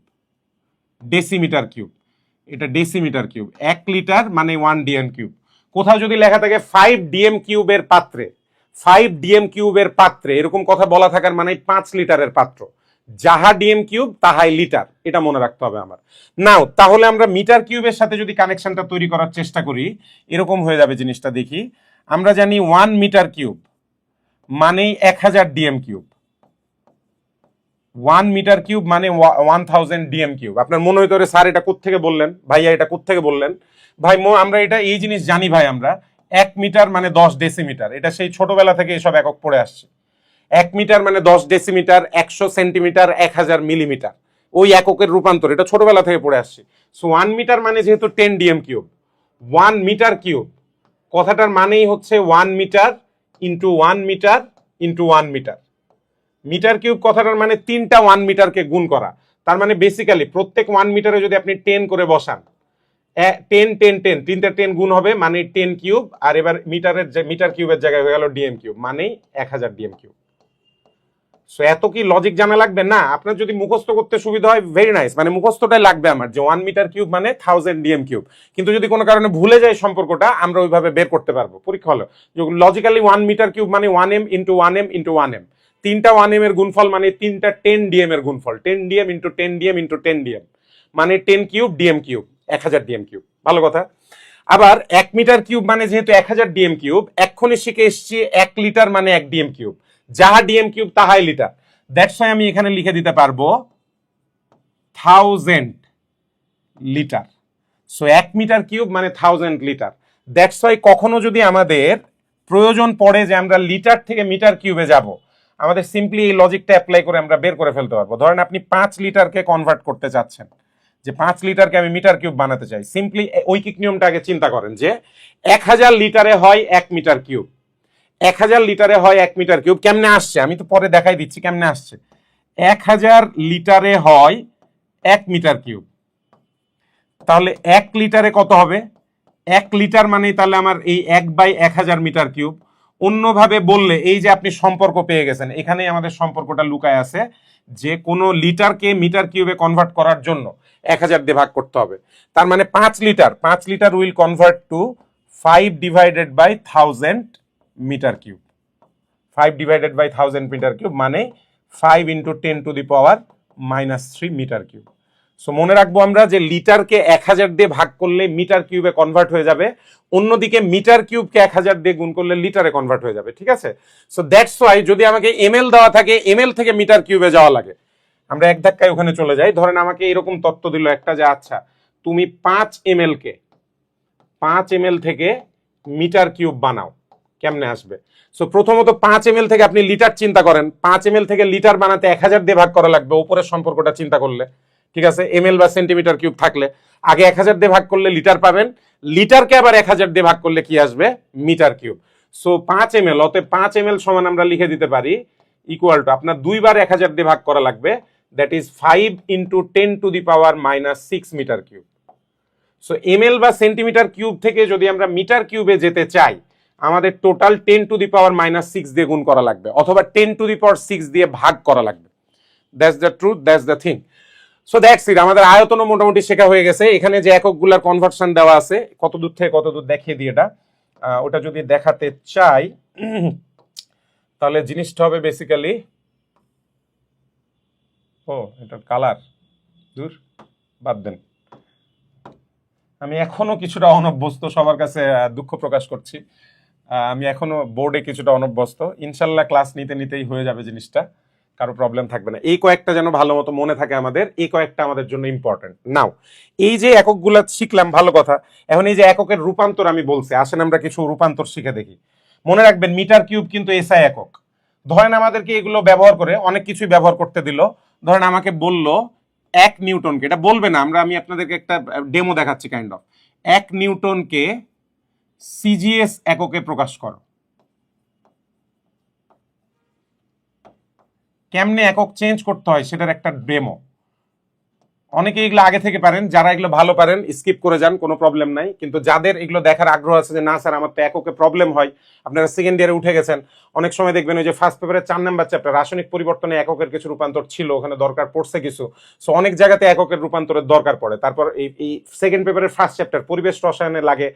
ডেসিমিটার কিউব। এটা ডেসিমিটার কিউব, 1 লিটার মানে 1 ডিএম কিউব। কোথাও যদি লেখা থাকে 5 ডিএম কিউবের পাত্রে, 5 ডিএম কিউবের পাত্রে, এরকম কথা বলা থাকার মানে 5 লিটারের পাত্র। যাহা ডিএম কিউব তাহাই লিটার, এটা মনে রাখতে হবে আমার। নাও তাহলে আমরা মিটার কিউবের সাথে যদি কানেকশনটা তৈরি করার চেষ্টা করি, এরকম হয়ে যাবে জিনিসটা। দেখি, আমরা জানি 1 মিটার কিউব মানেই 1000 ডিএম কিউব, 1 মিটার কিউব মানে 1000 ডিএম কিউব। আপনার মনে হইতে পারে স্যার এটা কোত্থেকে বললেন, ভাইয়া এটা কোত্থেকে বললেন? ভাই আমরা এটা এই জিনিস জানি ভাই, আমরা 1 মিটার মানে 10 ডেসিমিটার, এটা সেই ছোটবেলা থেকে এসব একক পড়ে আসছে। 1 মিটার মানে 10 ডেসিমিটার, 100 সেন্টিমিটার, 1000 মিলিমিটার, ওই এককের রূপান্তর, এটা ছোটবেলা থেকে পড়ে আসছে। সো 1 মিটার মানে যেহেতু 10 ডিএম কিউব, 1 মিটার কিউব কথাটার মানেই হচ্ছে 1 metre into 1 metre into 1 metre. Metre cube কথাটার মানে 3টা 1 মিটারকে গুণ করা। তার মানে বেসিক্যালি প্রত্যেক 1 মিটারে যদি আপনি 10 করে বসান, 10 10 10, 3টা 10 গুণ হবে মানে 10 কিউব, আর এবার মিটার কিউবের জায়গায় হয়ে গেল ডিএম কিউব, মানে 1000 ডিএম কিউব। সো এত কি লজিক জানা লাগবে না? আপনার যদি মুখস্থ করতে সুবিধা হয় ভেরি নাইস, মানে মুখস্থটাই লাগবে আমার, যে 1 মিটার কিউব মানে 1000 ডিএম কিউব। কিন্তু যদি কোনো কারণে ভুলে যায় সম্পর্কটা, আমরা ওইভাবে বের করতে পারবো পরীক্ষা হলো। লজিক্যালি 1 মিটার কিউব মানে 1m into 1m into 1m, 3টা 1m এর গুণফল মানে 3টা 10 ডিএম এর গুণফল, 10 DM into 10 DM into 10 DM মানে 10 cube DM cube, 1000 DM cube. ভালো কথা। আবার 1 মিটার কিউব মানে যেহেতু 1000 ডিএম কিউব, এক্ষুনি শিখে এসেছি 1 লিটার মানে 1 ডিএম কিউব, যাহা ডিএম কিউব তাহাই লিটার। দ্যাটস ওয়াই আমি এখানে লিখে দিতে পারবো 1000 লিটার। সো 1 মিটার কিউব মানে 1000 লিটার। দ্যাটস ওয়াই কখনো যদি আমাদের প্রয়োজন পড়ে যে আমরা লিটার থেকে মিটার কিউবে যাব, আমাদের সিম্পলি এই লজিকটা অ্যাপ্লাই করে আমরা বের করে ফেলতে পারবো। ধরেন আপনি 5 লিটারকে কনভার্ট করতে চাচ্ছেন, যে 5 লিটারকে আমি মিটার কিউব বানাতে চাই, সিম্পলি ঐকিক নিয়মটা আগে চিন্তা করেন যে 1000 লিটারে হয় 1 মিটার কিউব, 1000 লিটারে হয় 1 মিটার কিউব। কেমনে আসছে আমি তো পরে দেখাই দিচ্ছি কেমনে আসছে। 1000 লিটারে হয় 1 মিটার কিউব, তাহলে 1 লিটারে কত হবে? 1 লিটার মানে তাহলে আমার এই 1/1000 মিটার কিউব। অন্যভাবে বললে এই যে আপনি সম্পর্ক পেয়ে গেছেন, এখানেই আমাদের সম্পর্কটা লুকায় আছে, যে কোনো লিটারকে মিটার কিউবে কনভার্ট করার জন্য 1000 দিয়ে ভাগ করতে হবে। তার মানে 5 litre will convert to 5 divided by 1000 metre cube, 5 divided by 1000 metre cube মানে 5 into 10 to the power -3 metre cube. So মনে রাখবো আমরা যে লিটারকে 1000 দিয়ে ভাগ করলে মিটার কিউবে কনভার্ট হয়ে যাবে, অন্যদিকে মিটার কিউবকে 1000 দিয়ে গুণ করলে লিটারে কনভার্ট হয়ে যাবে। ঠিক আছে? সো দ্যাটস ওয়াই যদি আমাকে এমএল দেওয়া থাকে, এমএল থেকে মিটার কিউবে যাওয়া লাগে, আমরা এক ধাক্কায় ওখানে চলে যাই। ধরেন আমাকে এরকম তত্ত্ব দিল একটা, যে আচ্ছা তুমি 5 এমএল কে 5 এমএল থেকে মিটার কিউব বানাও, কেমনে আসবে? সো প্রথমত 5 এমএল থেকে আপনি লিটার চিন্তা করেন, 5 এমএল থেকে লিটার বানাতে 1000 দিয়ে ভাগ করা লাগবে উপরের সম্পর্কটা চিন্তা করলে। ঠিক আছে? এমএল বা সেন্টিমিটার কিউব থাকলে আগে 1000 দিয়ে ভাগ করলে লিটার পাবেন, লিটারকে আবার 1000 দিয়ে ভাগ করলে কি আসবে? Metre cube. সো 5 এমএল, অতএব 5 এমএল সমান আমরা লিখে দিতে পারি ইকুয়াল টু, আপনার 2 বার 1000 দিয়ে ভাগ করা লাগবে, that is 5 into 10 to the power -6 metre cube. So ML বা সেন্টিমিটার কিউব থেকে যদি আমরা মিটার কিউবে যেতে চাই, আমাদের টোটাল 10 টু দি পাওয়ার -6 দিয়ে গুণ করা লাগবে, অথবা 10 টু দি পাওয়ার 6 দিয়ে ভাগ করা লাগবে। That's the truth, that's the thing. So that's it. আমাদের আয়তনও মোটামুটি শেখা হয়ে গেছে। এখানে যে এককগুলোর কনভার্সন দেওয়া আছে, কত দূর থেকে কত দূর দেখিয়ে দিই এটা, ওটা যদি দেখাতে চাই তাহলে জিনিসটা হবে বেসিক্যালি, ও এটা কালার, দূর বাদ দেন। আমি এখনো কিছুটা অনভ্যস্ত, সবার কাছে দুঃখ প্রকাশ করছি। আমি এখনো বোর্ডে কিছুটা অনভ্যস্ত, ইনশাল্লাহ ক্লাস নিতে নিতেই হয়ে যাবে জিনিসটা, কারো প্রবলেম থাকবে না। এই কয়েকটা যেন ভালো মতো মনে থাকে আমাদের, এই কয়েকটা আমাদের জন্য ইম্পর্টেন্ট। নাও এই যে এককগুলা শিখলাম ভালো কথা, এখন এই যে এককের রূপান্তর আমি বলছি, আসেন আমরা কিছু রূপান্তর শিখে দেখি। মনে রাখবেন মিটার কিউব কিন্তু এসআই একক। ধরেন আমাদেরকে এগুলো ব্যবহার করে অনেক কিছুই ব্যবহার করতে দিল। ধরেন আমাকে বলল 1 নিউটনকে, এটা বলবে না, আমি আপনাদেরকে একটা ডেমো দেখাচ্ছি কাইন্ড অফ, 1 নিউটনকে সিজিএস এককে প্রকাশ করো। কেমনে একক চেঞ্জ করতে হয় সেটার একটা ডেমো। অনেকে এগুলো আগে থেকে পারেন, যারা এগুলো ভালো পারেন স্কিপ করে যান, কোনো প্রবলেম নাই। কিন্তু যাদের এগুলো দেখার আগ্রহ আছে যে না স্যার আমার তো এককে প্রবলেম হয়, আপনারা সেকেন্ড ইয়ারে উঠে গেছেন, অনেক সময় দেখবেন ওই যে ফার্স্ট পেপারের 4 নাম্বার চ্যাপ্টার রাসায়নিক পরিবর্তনে এককের কিছু রূপান্তর ছিল, ওখানে দরকার পড়ছে কিছু। সো অনেক জায়গাতে এককের রূপান্তরের দরকার পড়ে। তারপর এই সেকেন্ড পেপারের ফার্স্ট চ্যাপ্টার পরিবেশ রসায়নে লাগে,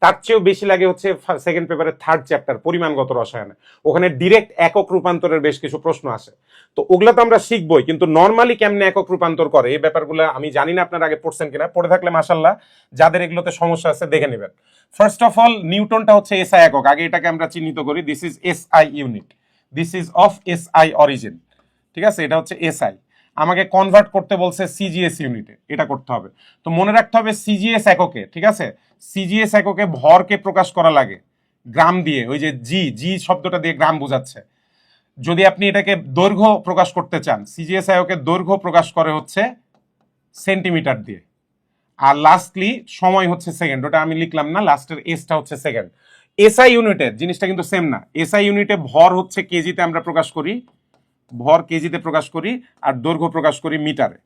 তার চেয়েও বেশি লাগে হচ্ছে সেকেন্ড পেপারের থার্ড চ্যাপ্টার পরিমাণগত রসায়নে, ওখানে ডিরেক্ট একক রূপান্তরের বেশ কিছু প্রশ্ন আসে। তো ওগুলো তো আমরা শিখবই, কিন্তু নর্মালি কেমনে একক রূপান্তর করে এই ব্যাপারগুলো আমি জানি না আপনারা আগে পড়ছেন কিনা, পড়ে থাকলে মাশাআল্লাহ, যাদের এগুলোতে সমস্যা আছে দেখে নেবেন। ফার্স্ট অফ অল নিউটনটা হচ্ছে এসআই একক, আগে এটাকে আমরা চিহ্নিত করি, this is SI unit. This is of SI origin, ঠিক আছে, এটা হচ্ছে এসআই। আমাকে কনভার্ট করতে বলছে সিজিএস ইউনিটে, এটা করতে হবে। তো মনে রাখতে হবে সিজিএস এককে, ঠিক আছে, সিজিএস এককে ভরকে প্রকাশ করা লাগে গ্রাম দিয়ে, ওই যে জি জি শব্দটা দিয়ে গ্রাম বোঝাচ্ছে। যদি আপনি এটাকে দৈর্ঘ্য প্রকাশ করতে চান, সিজিএস এককে দৈর্ঘ্য প্রকাশ করে হচ্ছে সেন্টিমিটার দিয়ে, আর লাস্টলি সময় হচ্ছে সেকেন্ড, ওটা আমি লিখলাম না, লাস্টের এসটা হচ্ছে সেকেন্ড। এসআই ইউনিটের জিনিসটা কিন্তু সেম না, এসআই ইউনিটে ভর হচ্ছে কেজিতে আমরা প্রকাশ করি, ভর কেজিতে প্রকাশ করি, আর দৈর্ঘ্য প্রকাশ করি মিটারে।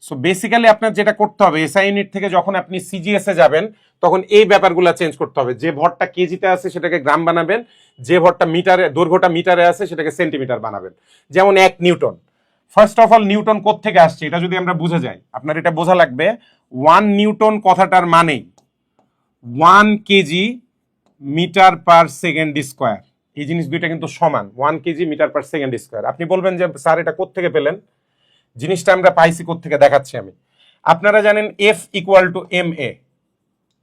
সো বেসিক্যালি আপনার যেটা করতে হবে, এসআই ইউনিট থেকে যখন আপনি সিজিএস এ যাবেন তখন এই ব্যাপারগুলো চেঞ্জ করতে হবে। যে ভরটা কেজিতে আছে সেটাকে গ্রাম বানাবেন, যে ভরটা মিটারে, দৈর্ঘ্যটা মিটারে আছে সেটাকে সেন্টিমিটার বানাবেন। যেমন 1 Newton, first of all Newton কোত্থেকে আসছে এটা যদি আমরা বুঝে যাই, আপনার এটা বোঝা লাগবে 1 নিউটন কথাটার মানেই 1 KG metre per second square. এই জিনিস দুইটা কিন্তু সমান, 1 KG metre per second square. আপনি বলবেন যে স্যার এটা কোত্থেকে পেলেন, জিনিসটা আমরা পাইছি কোত্থেকে দেখাচ্ছি আমি। আপনারা জানেন F equal to m a,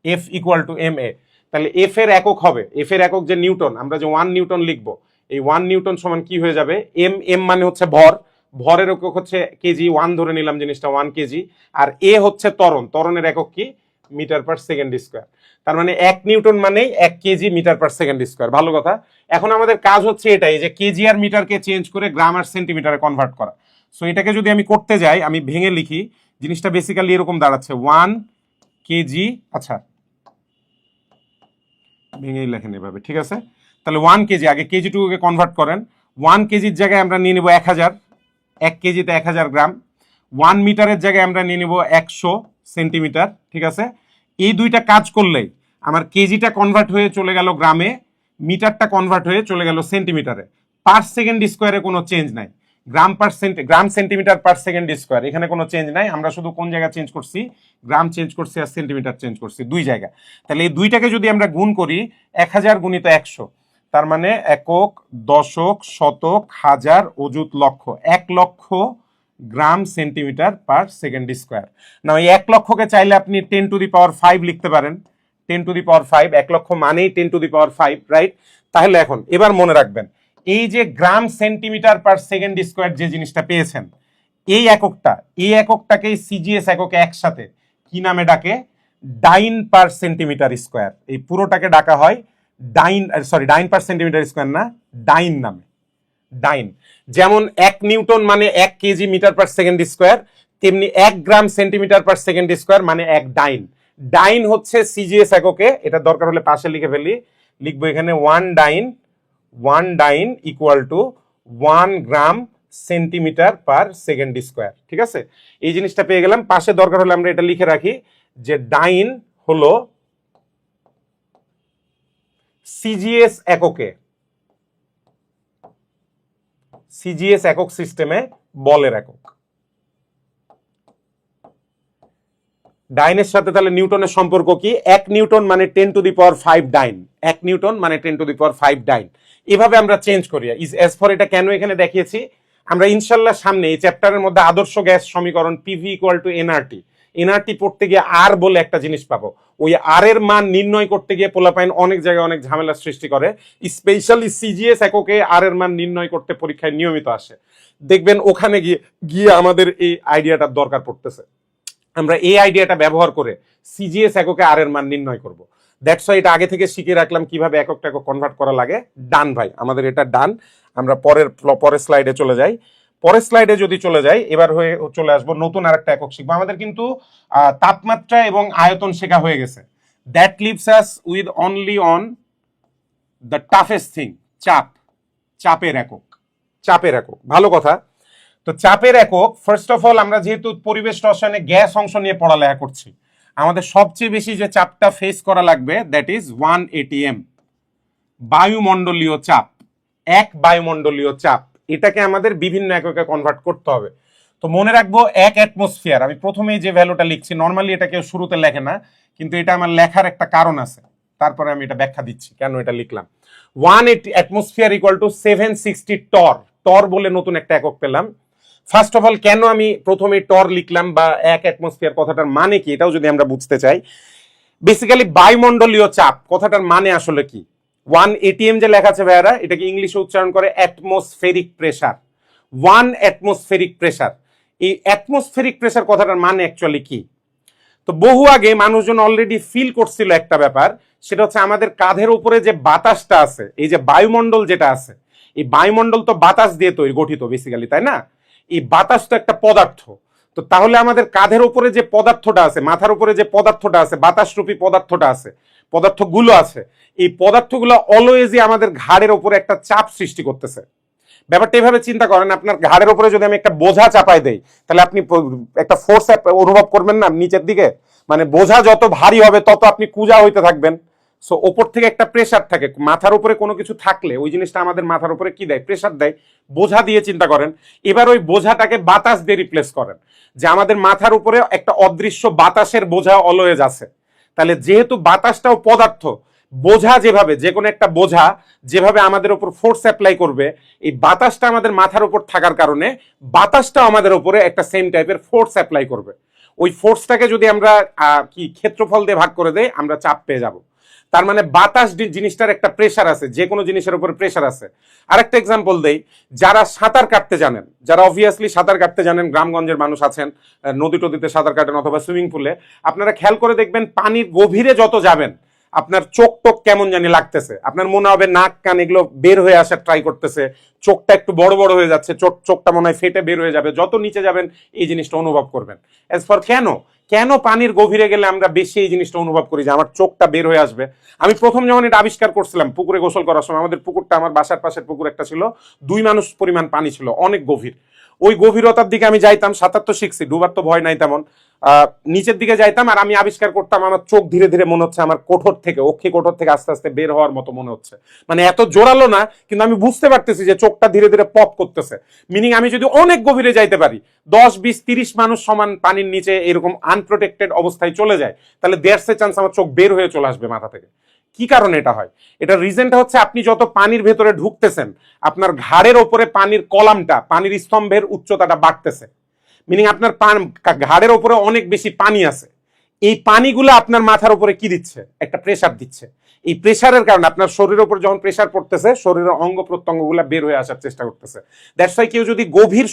F equal to m a, তাহলে এফ এর একক হবে, এফ এর একক যে নিউটন, আমরা যে 1 নিউটন লিখবো, এই 1 নিউটন সমান কি হয়ে যাবে, এম, এম মানে হচ্ছে ভর, ভরের একক হচ্ছে কেজি, 1 ধরে নিলাম জিনিসটা 1 কেজি, আর এ হচ্ছে ত্বরণ, ত্বরণের একক কি, মিটার পার সেকেন্ড স্কোয়ার। তার মানে 1 নিউটন মানেই 1 KG metre per second square. ভালো কথা। এখন আমাদের কাজ হচ্ছে এটাই, যে কেজি আর মিটারকে চেঞ্জ করে গ্রাম আর সেন্টিমিটারে কনভার্ট করা। সো এটাকে যদি আমি করতে যাই, আমি ভেঙে লিখি, জিনিসটা বেসিক্যালি এরকম দাঁড়াচ্ছে 1 কেজি, আচ্ছা ভেঙেই লেখেন এভাবে, ঠিক আছে। তাহলে 1 কেজি, আগে কেজি টুকুকে কনভার্ট করেন, 1 কেজির জায়গায় আমরা নিয়ে নিব 1000, 1 কেজিতে 1000 গ্রাম। 1 মিটারের জায়গায় আমরা নিয়ে নিব 100 সেন্টিমিটার, ঠিক আছে। এই দুইটা কাজ করলেই আমার কেজিটা কনভার্ট হয়ে চলে গেল গ্রামে, মিটারটা কনভার্ট হয়ে চলে গেল সেন্টিমিটারে। পার সেকেন্ড স্কোয়ারে কোনো চেঞ্জ নাই, গ্রাম সেন্টিমিটার পার সেকেন্ড স্কোয়ার, এখানে কোনো চেঞ্জ নাই। আমরা শুধু কোন জায়গা চেঞ্জ করছি, গ্রাম চেঞ্জ করছি আর সেন্টিমিটার চেঞ্জ করছি, দুই জায়গা। তাহলে এই দুইটাকে যদি আমরা গুণ করি, 1000 গুণিত 100, তার মানে একক, দশক, শতক, হাজার, অযুত, লক্ষ, 1 লক্ষ গ্রাম সেন্টিমিটার পার সেকেন্ড স্কোয়ার। না, এই 1 লক্ষকে চাইলে আপনি 10 টু দি পাওয়ার 5 লিখতে পারেন, 10 টু দি পাওয়ার 5, 1 লক্ষ মানেই 10 টু দি পাওয়ার 5, রাইট। তাহলে এখন এবার মনে রাখবেন, এই যে গ্রাম সেন্টিমিটার পার সেকেন্ড স্কোয়ার যে জিনিসটা পেয়েছেন, এই এককটা, এই এককটাকে সিজিএস এককে একসাথে কি নামে ডাকে, ডাইন পার সেন্টিমিটার স্কোয়ার। এই পুরোটাকে ডাকা হয় dyne, sorry dyne per centimetre square না, ডাইন নামে, ডাইন। যেমন 1 নিউটন মানে 1 KG metre per second square, তেমনি 1 gram centimetre per second square মানে 1 ডাইন। ডাইন হচ্ছে সিজিএস এককে, এটা দরকার হলে পাশে লিখে ফেলি, লিখবো এখানে 1 dyne equal to 1 gram centimetre per second square, ঠিক আছে। এই জিনিসটা পেয়ে গেলাম। পাশে দরকার হলে আমরা এটা লিখে রাখি যে ডাইন হলো সিজিএস এককে, সিজিএস একক সিস্টেমে বলের একক। ডাইনের সাথে তাহলে নিউটনের সম্পর্ক কি, 1 নিউটন মানে 10 to the power 5 dine, 1 newton মানে 10 টু দি পাওয়ার 5 ডাইন। এভাবে আমরা চেঞ্জ করি। এস ফর এটা কেন এখানে দেখিয়েছি, আমরা ইনশাল্লাহ সামনে এই চ্যাপ্টারের মধ্যে আদর্শ গ্যাস সমীকরণ PV equal to nRT, nRT পড়তে গিয়ে আর বলে একটা জিনিস পাবো, ওই আর এর মান নির্ণয় করতে গিয়ে পোলাপাইন অনেক জায়গায় অনেক ঝামেলা সৃষ্টি করে, স্পেশালি সিজিএস এককে আর এর মান নির্ণয় করতে পরীক্ষায় নিয়মিত আসে। দেখবেন ওখানে গিয়ে গিয়ে আমাদের এই আইডিয়াটার দরকার পড়তেছে, আমরা এই আইডিয়াটা ব্যবহার করে সিজিএস এককে আর এর মান নির্ণয় করব। দ্যাটস ওয়াই এটা আগে থেকে শিখে রাখলাম কিভাবে এককটা একক কনভার্ট করা লাগে। ডান ভাই, আমাদের এটা ডান। আমরা পরের স্লাইডে চলে যাই। পরের স্লাইডে যদি চলে যাই, এবার হয়ে চলে আসবো নতুন আরেকটা একক শিখবো। আমাদের কিন্তু তাপমাত্রা এবং আয়তন শেখা হয়ে গেছে। That lives us with only on the toughest thing, চাপ, চাপের একক, চাপের একক। ভালো কথা। তো চাপের একক, ফার্স্ট অফ অল আমরা যেহেতু পরিবেশ রসায়নে গ্যাস অংশ নিয়ে পড়ালেখা করছি, আমাদের সবচেয়ে বেশি যে চাপটা ফেস করা লাগবে দ্যাট ইজ 1 ATM, বায়ুমণ্ডলীয় চাপ। 1 বায়ুমণ্ডলীয় চাপ, এটাকে আমাদের বিভিন্ন এককে কনভার্ট করতে হবে। তো মনে রাখবো 1 অ্যাটমসফিয়ার, আমি প্রথমেই যে ভ্যালুটা লিখছি, নর্মালি এটা কেউ শুরুতে লেখে না, কিন্তু এটা আমার লেখার একটা কারণ আছে, তারপরে আমি এটা ব্যাখ্যা দিচ্ছি কেন এটা লিখলাম। 1 অ্যাটমসফিয়ার ইকুয়াল টু 760 টর, টর বলে নতুন একটা একক পেলাম। ফার্স্ট অফ অল কেন আমি প্রথমে টর লিখলাম বা 1 অ্যাটমসফিয়ার কথাটার মানে কি, এটাও যদি আমরা বুঝতে চাই, বেসিক্যালি বায়ুমণ্ডলীয় চাপ কথাটার মানে আসলে কি, ওয়ান এটিএম যে লেখা আছে ভাইয়ারা, এটাকে ইংলিশে উচ্চারণ করে atmospheric pressure. One atmospheric pressure, এই অ্যাটমসফেরিক প্রেসার কথাটার মানে অ্যাকচুয়ালি কি? তো বহু আগে মানুষজন অলরেডি ফিল করছিল একটা ব্যাপার, সেটা হচ্ছে আমাদের কাঁধের উপরে যে বাতাসটা আছে, এই যে বায়ুমণ্ডল যেটা আছে, এই বায়ুমণ্ডল তো বাতাস দিয়ে তৈরি গঠিত বেসিক্যালি, তাই না? এই বাতাস তো একটা পদার্থ। তো তাহলে আমাদের কাঁধের উপরে যে পদার্থটা আছে, মাথার উপরে যে পদার্থটা আছে, বাতাসরূপী পদার্থটা আছে, পদার্থগুলো আছে, এই পদার্থগুলো অলওয়েজই আমাদের ঘাড়ের উপরে একটা চাপ সৃষ্টি করতেছে। ব্যাপারটা এভাবে চিন্তা করেন, আপনার ঘাড়ের উপরে যদি আমি একটা বোঝা চাপাই দেই, তাহলে আপনি একটা ফোর্স অনুভব করবেন না নিচের দিকে? মানে বোঝা যত ভারী হবে তত আপনি কুজা হইতে থাকবেন। সো ওপর থেকে একটা প্রেসার থাকে, মাথার উপরে কোনো কিছু থাকলে ওই জিনিসটা আমাদের মাথার উপরে কি দেয়? প্রেসার দেয়। বোঝা দিয়ে চিন্তা করেন, এবার ওই বোঝাটাকে বাতাস দিয়ে রিপ্লেস করেন, যে আমাদের মাথার উপরে একটা অদৃশ্য বাতাসের বোঝা অলওয়েজ আছে। তাহলে যেহেতু বাতাসটাও পদার্থ, বোঝা যেভাবে, যে কোনো একটা বোঝা যেভাবে আমাদের উপর ফোর্স অ্যাপ্লাই করবে, এই বাতাসটা আমাদের মাথার উপর থাকার কারণে বাতাসটা আমাদের উপরে একটা সেম টাইপের ফোর্স অ্যাপ্লাই করবে। ওই ফোর্সটাকে যদি আমরা কি ক্ষেত্রফল দিয়ে ভাগ করে দেই, আমরা চাপ পেয়ে যাব। তার মানে বাতাস জিনিসটার একটা প্রেসার আছে, যে কোনো জিনিসের উপর প্রেসার আছে। আরেকটা এক্সাম্পল দেই, যারা সাঁতার কাটতে জানেন, যারা অবভিয়াসলি সাঁতার কাটতে জানেন, গ্রামগঞ্জের মানুষ আছেন, নদী টদীতে সাঁতার কাটেন অথবা সুইমিং পুলে, আপনারা খেয়াল করে দেখবেন পানির গভীরে যত যাবেন আপনার চোখ টোক কেমন জানি লাগতেছে, আপনার মনে হবে নাক কান এগুলো বের হয়ে আসার ট্রাই করতেছে, চোখটা একটু বড় বড় হয়ে যাচ্ছে, চোখটা মনে হয় ফেটে বের হয়ে যাবে। যত নিচে যাবেন এই জিনিসটা অনুভব করবেন। এজ ফর কেন কেন পানির গভীরে গেলে আমরা বেশি এই জিনিসটা অনুভব করি যে আমার চোখটা বের হয়ে আসবে? আমি প্রথম যখন এটা আবিষ্কার করছিলাম পুকুরে গোসল করার সময়, আমাদের পুকুরটা আমার বাসার পাশের পুকুর একটা ছিল, 2 মানুষ পরিমাণ পানি ছিল, অনেক গভীর। ওই গভীরতার দিকে আমি যাইতাম, সাঁতার তো শিখছি, ডুবার তো ভয় নাই তেমন। নিচের দিকে যাইতাম আর আমি আবিষ্কার করতাম আমার চোখ ধীরে ধীরে মনে হচ্ছে আমার কোঠর থেকে, অক্ষি কোঠর থেকে আস্তে আস্তে বের হওয়ার মতো মনে হচ্ছে। মানে এত জোরালো না, কিন্তু আমি বুঝতে পারতেছি যে চোখটা ধীরে ধীরে পপ করতেছে। মিনিং আমি যদি অনেক গভীরে যাইতে পারি, 10, 20, 30 মানুষ সমান পানির নিচে এরকম আনপ্রোটেক্টেড অবস্থায় চলে যায়, তাহলে দেয়ার্স এ চান্স আমার চোখ বের হয়ে চলে আসবে মাথা থেকে। কি কারণে এটা হয়? এটা রিজনটা হচ্ছে আপনি যত পানির ভেতরে ঢুকতেছেন, আপনার ঘাড়ের ওপরে পানির কলামটা, পানির স্তম্ভের উচ্চতাটা বাড়তেছে। মিনিং আপনার ঘাড়ের ওপরে অনেক বেশি পানি আছে। এই পানিগুলো আপনার মাথার উপরে কি দিচ্ছে? একটা প্রেসার দিচ্ছে। এই প্রেসারের কারণে আপনার শরীরের উপর যখন প্রেসার পড়তেছে, শরীরের অঙ্গ প্রত্যঙ্গগুলো বের হয়ে আসার চেষ্টা করতেছে। দ্যাটস ওয়াই কেউ যদি গভীর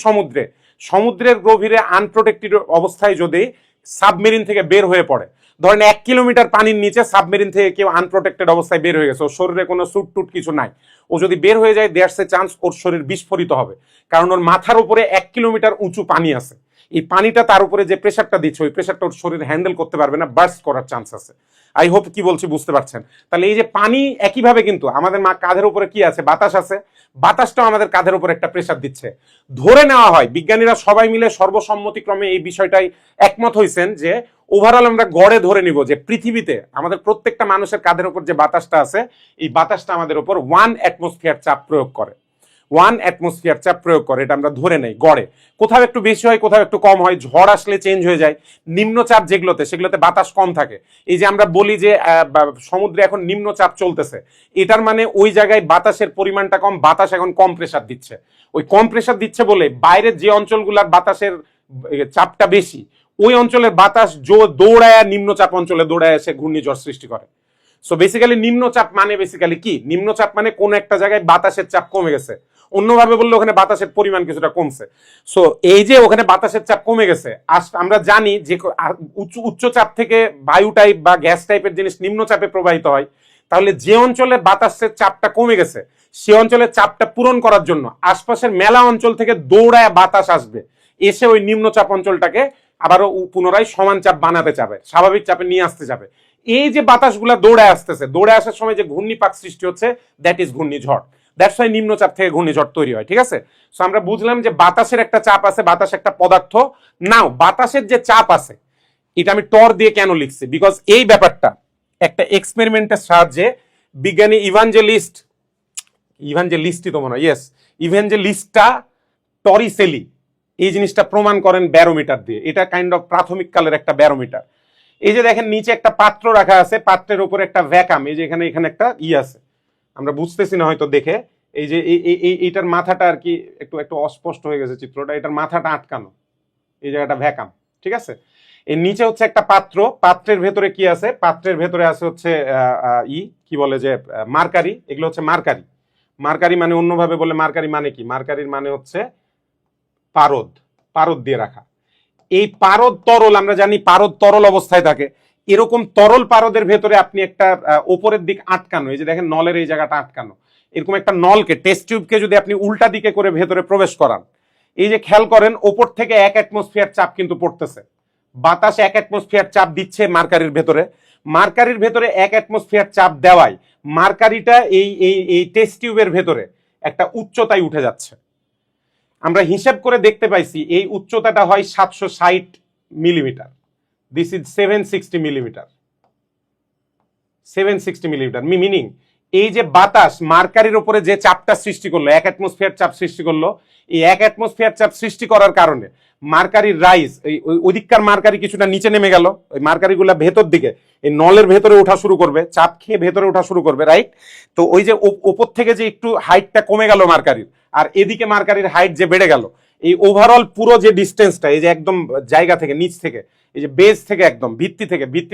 সমুদ্রের গভীরে আনপ্রোটেক্টেড অবস্থায় যদি সাবমেরিন থেকে বের হয়ে পড়ে, ধরেন 1 কিলোমিটার পানির নিচে সাবমেরিন থেকে কেউ আনপ্রোটেক্টেড অবস্থায় বের হয়ে গেছে, ওর শরীরে কোনো স্যুট টুট কিছু নাই, ও যদি বের হয়ে যায়, দেয়ার্স এ চান্স ওর শরীর বিস্ফোরিত হবে। কারণ ওর মাথার উপরে 1 কিলোমিটার উঁচু পানি আছে। এই পানিটা তার উপরে যে প্রেসারটা দিচ্ছে, ওই প্রেসারটা ওর শরীর হ্যান্ডেল করতে পারবে না, বার্স্ট করার চান্স আছে। আই হোপ কি বলছি বুঝতে পারছেন। তাহলে এই যে পানি, একইভাবে কিন্তু আমাদের কাঁধের উপরে কি আছে? বাতাস আছে। বাতাসটাও আমাদের কাঁধের উপরে একটা প্রেসার দিচ্ছে। ধরে নেওয়া হয়, বিজ্ঞানীরা সবাই মিলে সর্বসম্মতিক্রমে এই বিষয়টাই একমত হয়েছেন যে ওভারঅল আমরা গড়ে ধরে নিব যে পৃথিবীতে আমাদের প্রত্যেকটা মানুষের কাঁধের উপর যে বাতাসটা আছে, এই বাতাসটা আমাদের উপর 1 অ্যাটমসফিয়ার চাপ প্রয়োগ করে। 1 অ্যাটমসফিয়ার চাপ প্রয়োগ করে, এটা আমরা ধরে নেই গড়ে। কোথাও একটু বেশি হয়, কোথাও একটু কম হয়, ঝড় আসলে চেঞ্জ হয়ে যায়। নিম্নচাপ যেগুলোতে, সেগুলোতে বাতাস কম থাকে। এই যে আমরা বলি যে সমুদ্রে এখন নিম্নচাপ চলতেছে, এটার মানে ওই জায়গায় বাতাসের পরিমাণটা কম, বাতাস এখন কম প্রেসার দিচ্ছে। ওই কম প্রেসার দিচ্ছে বলে বাইরের যে অঞ্চলগুলোর বাতাসের চাপটা বেশি, ওই অঞ্চলের বাতাস দৌড়ায় নিম্নচাপ অঞ্চলে দৌড়ায় এসে ঘূর্ণিঝড় সৃষ্টি করে। সো বেসিক্যালি নিম্নচাপ মানে বেসিক্যালি কি? নিম্নচাপ মানে কোন একটা জায়গায় বাতাসের চাপ কমে গেছে, অন্যভাবে বললে ওখানে বাতাসের পরিমাণ কিছুটা কমছে। সো এই যে ওখানে বাতাসের চাপ কমে গেছে, আমরা জানি যে উচ্চ চাপ থেকে বায়ু টাইপ বা গ্যাস টাইপের জিনিস নিম্নচাপে প্রবাহিত হয়। তাহলে যে অঞ্চলে বাতাসের চাপটা কমে গেছে, সে অঞ্চলের চাপটা পূরণ করার জন্য আশপাশের মেলা অঞ্চল থেকে দৌড়ায় বাতাস আসবে, এসে ওই নিম্নচাপ অঞ্চলটাকে আবারও পুনরায় সমান চাপ বানাতে যাবে, স্বাভাবিক চাপে নিয়ে আসতে যাবে। এই যে বাতাসগুলা দৌড়ে আসতেছে, দৌড়ে আসার সময় যে ঘূর্ণিপাক সৃষ্টি হচ্ছে, দ্যাট ইজ ঘূর্ণিঝড়। দ্যাটস ওয়াই নিম্নচাপ থেকে ঘূর্ণিঝড় তৈরি হয়। ঠিক আছে? সো আমরা বুঝলাম যে বাতাসের একটা চাপ আছে, বাতাস একটা পদার্থ। নাও বাতাসের যে চাপ আছে, এটা আমি টর দিয়ে কেন লিখছি? বিকজ এই ব্যাপারটা একটা এক্সপেরিমেন্টের সাহায্যে বিজ্ঞানী ইভানজেলিস্টই তো মনে হয়, ইয়েস, ইভানজেলিস্টা টরিসেলি এই জিনিসটা প্রমাণ করেন ব্যারোমিটার দিয়ে। এটা কাইন্ড অফ প্রাথমিক কালের একটা ব্যারোমিটার। এই যে দেখেন নিচে একটা পাত্র রাখা আছে, পাত্রের উপরে একটা ভ্যাকাম, এই যে এখানে একটা আছে, আমরা বুঝতেছি না হয়তো দেখে। এই যে এইটার মাথাটা আর কি একটু একটু অস্পষ্ট হয়ে গেছে চিত্রটা, এটার মাথাটা আটকানো, এই জায়গাটা ভ্যাকাম। ঠিক আছে? এর নিচে হচ্ছে একটা পাত্র, পাত্রের ভেতরে কি আছে, পাত্রের ভেতরে আছে হচ্ছে কি বলে যে মার্কারি, এগুলো হচ্ছে মার্কারি। মার্কারি মানে অন্যভাবে বলে মার্কারি মানে কি, মার্কারির মানে হচ্ছে পারদ, পারদ দিয়ে রাখা। এই পারদ তরল, আমরা জানি পারদ তরল অবস্থায় থাকে, এরকম তরল পারদের ভেতরে আপনি একটা ওপরের দিক আটকানো, এই যে দেখেন নলের এই জায়গাটা আটকানো, এরকম একটা নলকে, টেস্ট টিউবকে যদি আপনি উল্টা দিকে করে ভেতরে প্রবেশ করান, এই যে খেয়াল করেন ওপর থেকে 1 অ্যাটমসফিয়ার চাপ কিন্তু পড়তেছে, বাতাস 1 অ্যাটমসফিয়ার চাপ দিচ্ছে মার্কারির ভেতরে, মার্কারির ভেতরে 1 অ্যাটমসফিয়ার চাপ দেওয়ায় মার্কারিটা এই এই এই টেস্ট টিউবের ভেতরে একটা উচ্চতায় উঠে যাচ্ছে। আমরা হিসাব করে দেখতে পাইছি এই উচ্চতাটা হয় 760 millimetre, this is 760 millimetre, 760 millimetre. Meaning এই যে বাতাস মার্কারির উপরে যে চাপটা সৃষ্টি করলো, 1 অ্যাটমসফিয়ার চাপ সৃষ্টি করলো, এই 1 অ্যাটমসফিয়ার চাপ সৃষ্টি করার কারণে মার্কারির রাইজ, ওইদিককার মার্কারি কিছুটা নিচে নেমে গেল, ওই মার্কারিগুলো ভেতর দিকে এই নলের ভেতরে ওঠা শুরু করবে, চাপ খেয়ে ভেতরে ওঠা শুরু করবে, রাইট? তো ওই যে ওপর থেকে যে একটু হাইটটা কমে গেল মার্কারির, আর এদিকে মার্কারির হাইট যে বেড়ে গেল, এই ওভারঅল পুরো যে ডিস্টেন্সটা, এই যে একদম জায়গা থেকে নিচ থেকে, এই যে বেস থেকে একদম ভিত্তি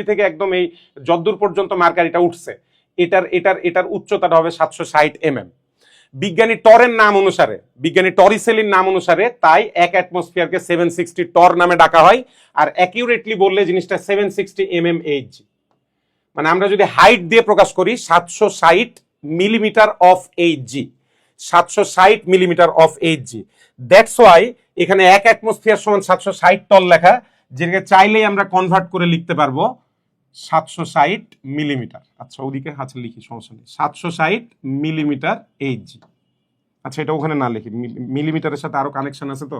থেকে একদম এই যদ্দূর পর্যন্ত মার্কারিটা উঠছে, এটার এটার এটার উচ্চতাটা হবে 760 mm। বিজ্ঞানী টরের নাম অনুসারে, বিজ্ঞানী টরিসেলির নাম অনুসারে, তাই 1 অ্যাটমসফিয়ারকে 760 টর নামে ডাকা হয়, আর অ্যাকিউরেটলি বললে জিনিসটা 760 mmHg। মানে আমরা যদি হাইট দিয়ে প্রকাশ করি 760 millimetre of Hg, 760 millimetre of Hg. That's why এখানে 1 অ্যাটমসফিয়ার সমান 760 টন লেখা, যেটাকে চাইলেই আমরা কনভার্ট করে লিখতে পারবো 760 মিলিমিটার। আচ্ছা ওদিকে আচ্ছা লিখি, সমস্যা নেই, 760 মিলিমিটার এইচজি। আচ্ছা এটা ওখানে না লিখি, মিলিমিটারের সাথে আরো কানেকশন আছে তো।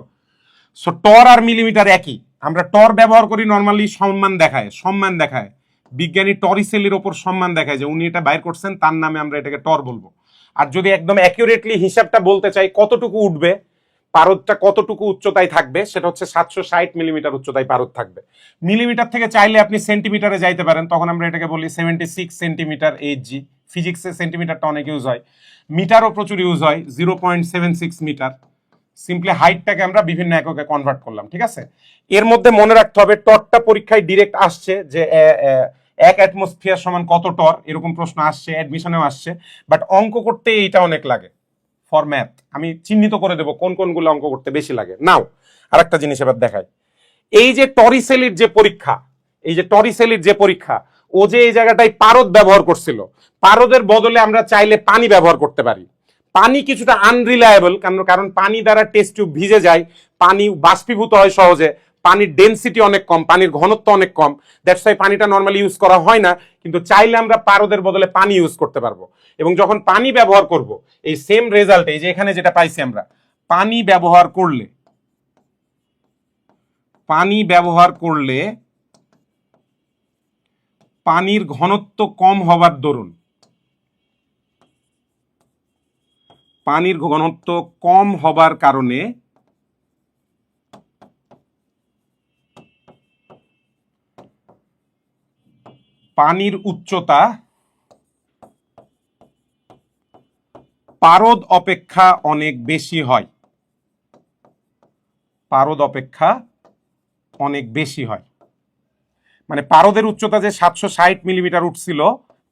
সো টর আর মিলিমিটার একই, আমরা টর ব্যবহার করি নর্মালি সম্মান দেখায়, বিজ্ঞানী টরিসেলির ওপর সম্মান দেখায় যে উনি এটা বাইর করছেন, তার নামে আমরা এটাকে টর বলবো। আর যদি একদম অ্যাকিউরেটলি হিসাবটা বলতে চাই কতটুকু উঠবে, পারদটা কতটুকু উচ্চতায় থাকবে, সেটা হচ্ছে 760 মিলিমিটার উচ্চতায় পারদ থাকবে। মিলিমিটার থেকে চাইলে আপনি সেন্টিমিটারে যাইতে পারেন, তখন আমরা এটাকে বলি 76 সেন্টিমিটার এইচজি। ফিজিক্সে সেন্টিমিটারটা অনেক ইউজ হয়, মিটারও প্রচুর ইউজ হয়, 0.76 মিটার। সিম্পলি হাইটটাকে আমরা বিভিন্ন এককে কনভার্ট করলাম, ঠিক আছে? এর মধ্যে মনে রাখতে হবে টরটা পরীক্ষায় ডিরেক্ট আসছে যে 1 অ্যাটমসফিয়ার সমান কত টর, এরকম প্রশ্ন আসছে, অ্যাডমিশনেও আসছে, বাট অঙ্ক করতে এইটা অনেক লাগে ফর ম্যাথ। আমি চিহ্নিত করে দেবো কোন কোনগুলো অঙ্ক করতে বেশি লাগে। নাও আরেকটা জিনিস এবার দেখাই, এই যে টরিসেলির যে পরীক্ষা, ও যে এই জায়গাটায় পারদ ব্যবহার করছিল, পারদের বদলে আমরা চাইলে পানি ব্যবহার করতে পারি। পানি কিছুটা আনরিলায়েবল, কারণ পানি দ্বারা টেস্ট টিউব ভিজে যায়, পানি বাষ্পীভূত হয় সহজে, পানির ডেনসিটি অনেক কম, পানির ঘনত্ব অনেক কম, দ্যাটস ওয়াই পানিটা নর্মালি ইউজ করা হয় না। কিন্তু চাইলে আমরা পারদের বদলে পানি ইউজ করতে পারবো, এবং যখন পানি ব্যবহার করব এই সেম রেজাল্ট, এই যে এখানে যেটা পাইছি আমরা, পানি ব্যবহার করলে পানির ঘনত্ব কম হবার দরুন, পানির ঘনত্ব কম হবার কারণে পানির উচ্চতা পারদ অপেক্ষা অনেক বেশি হয়, মানে পারদের উচ্চতা যে 760 মিলিমিটার উঠছিল,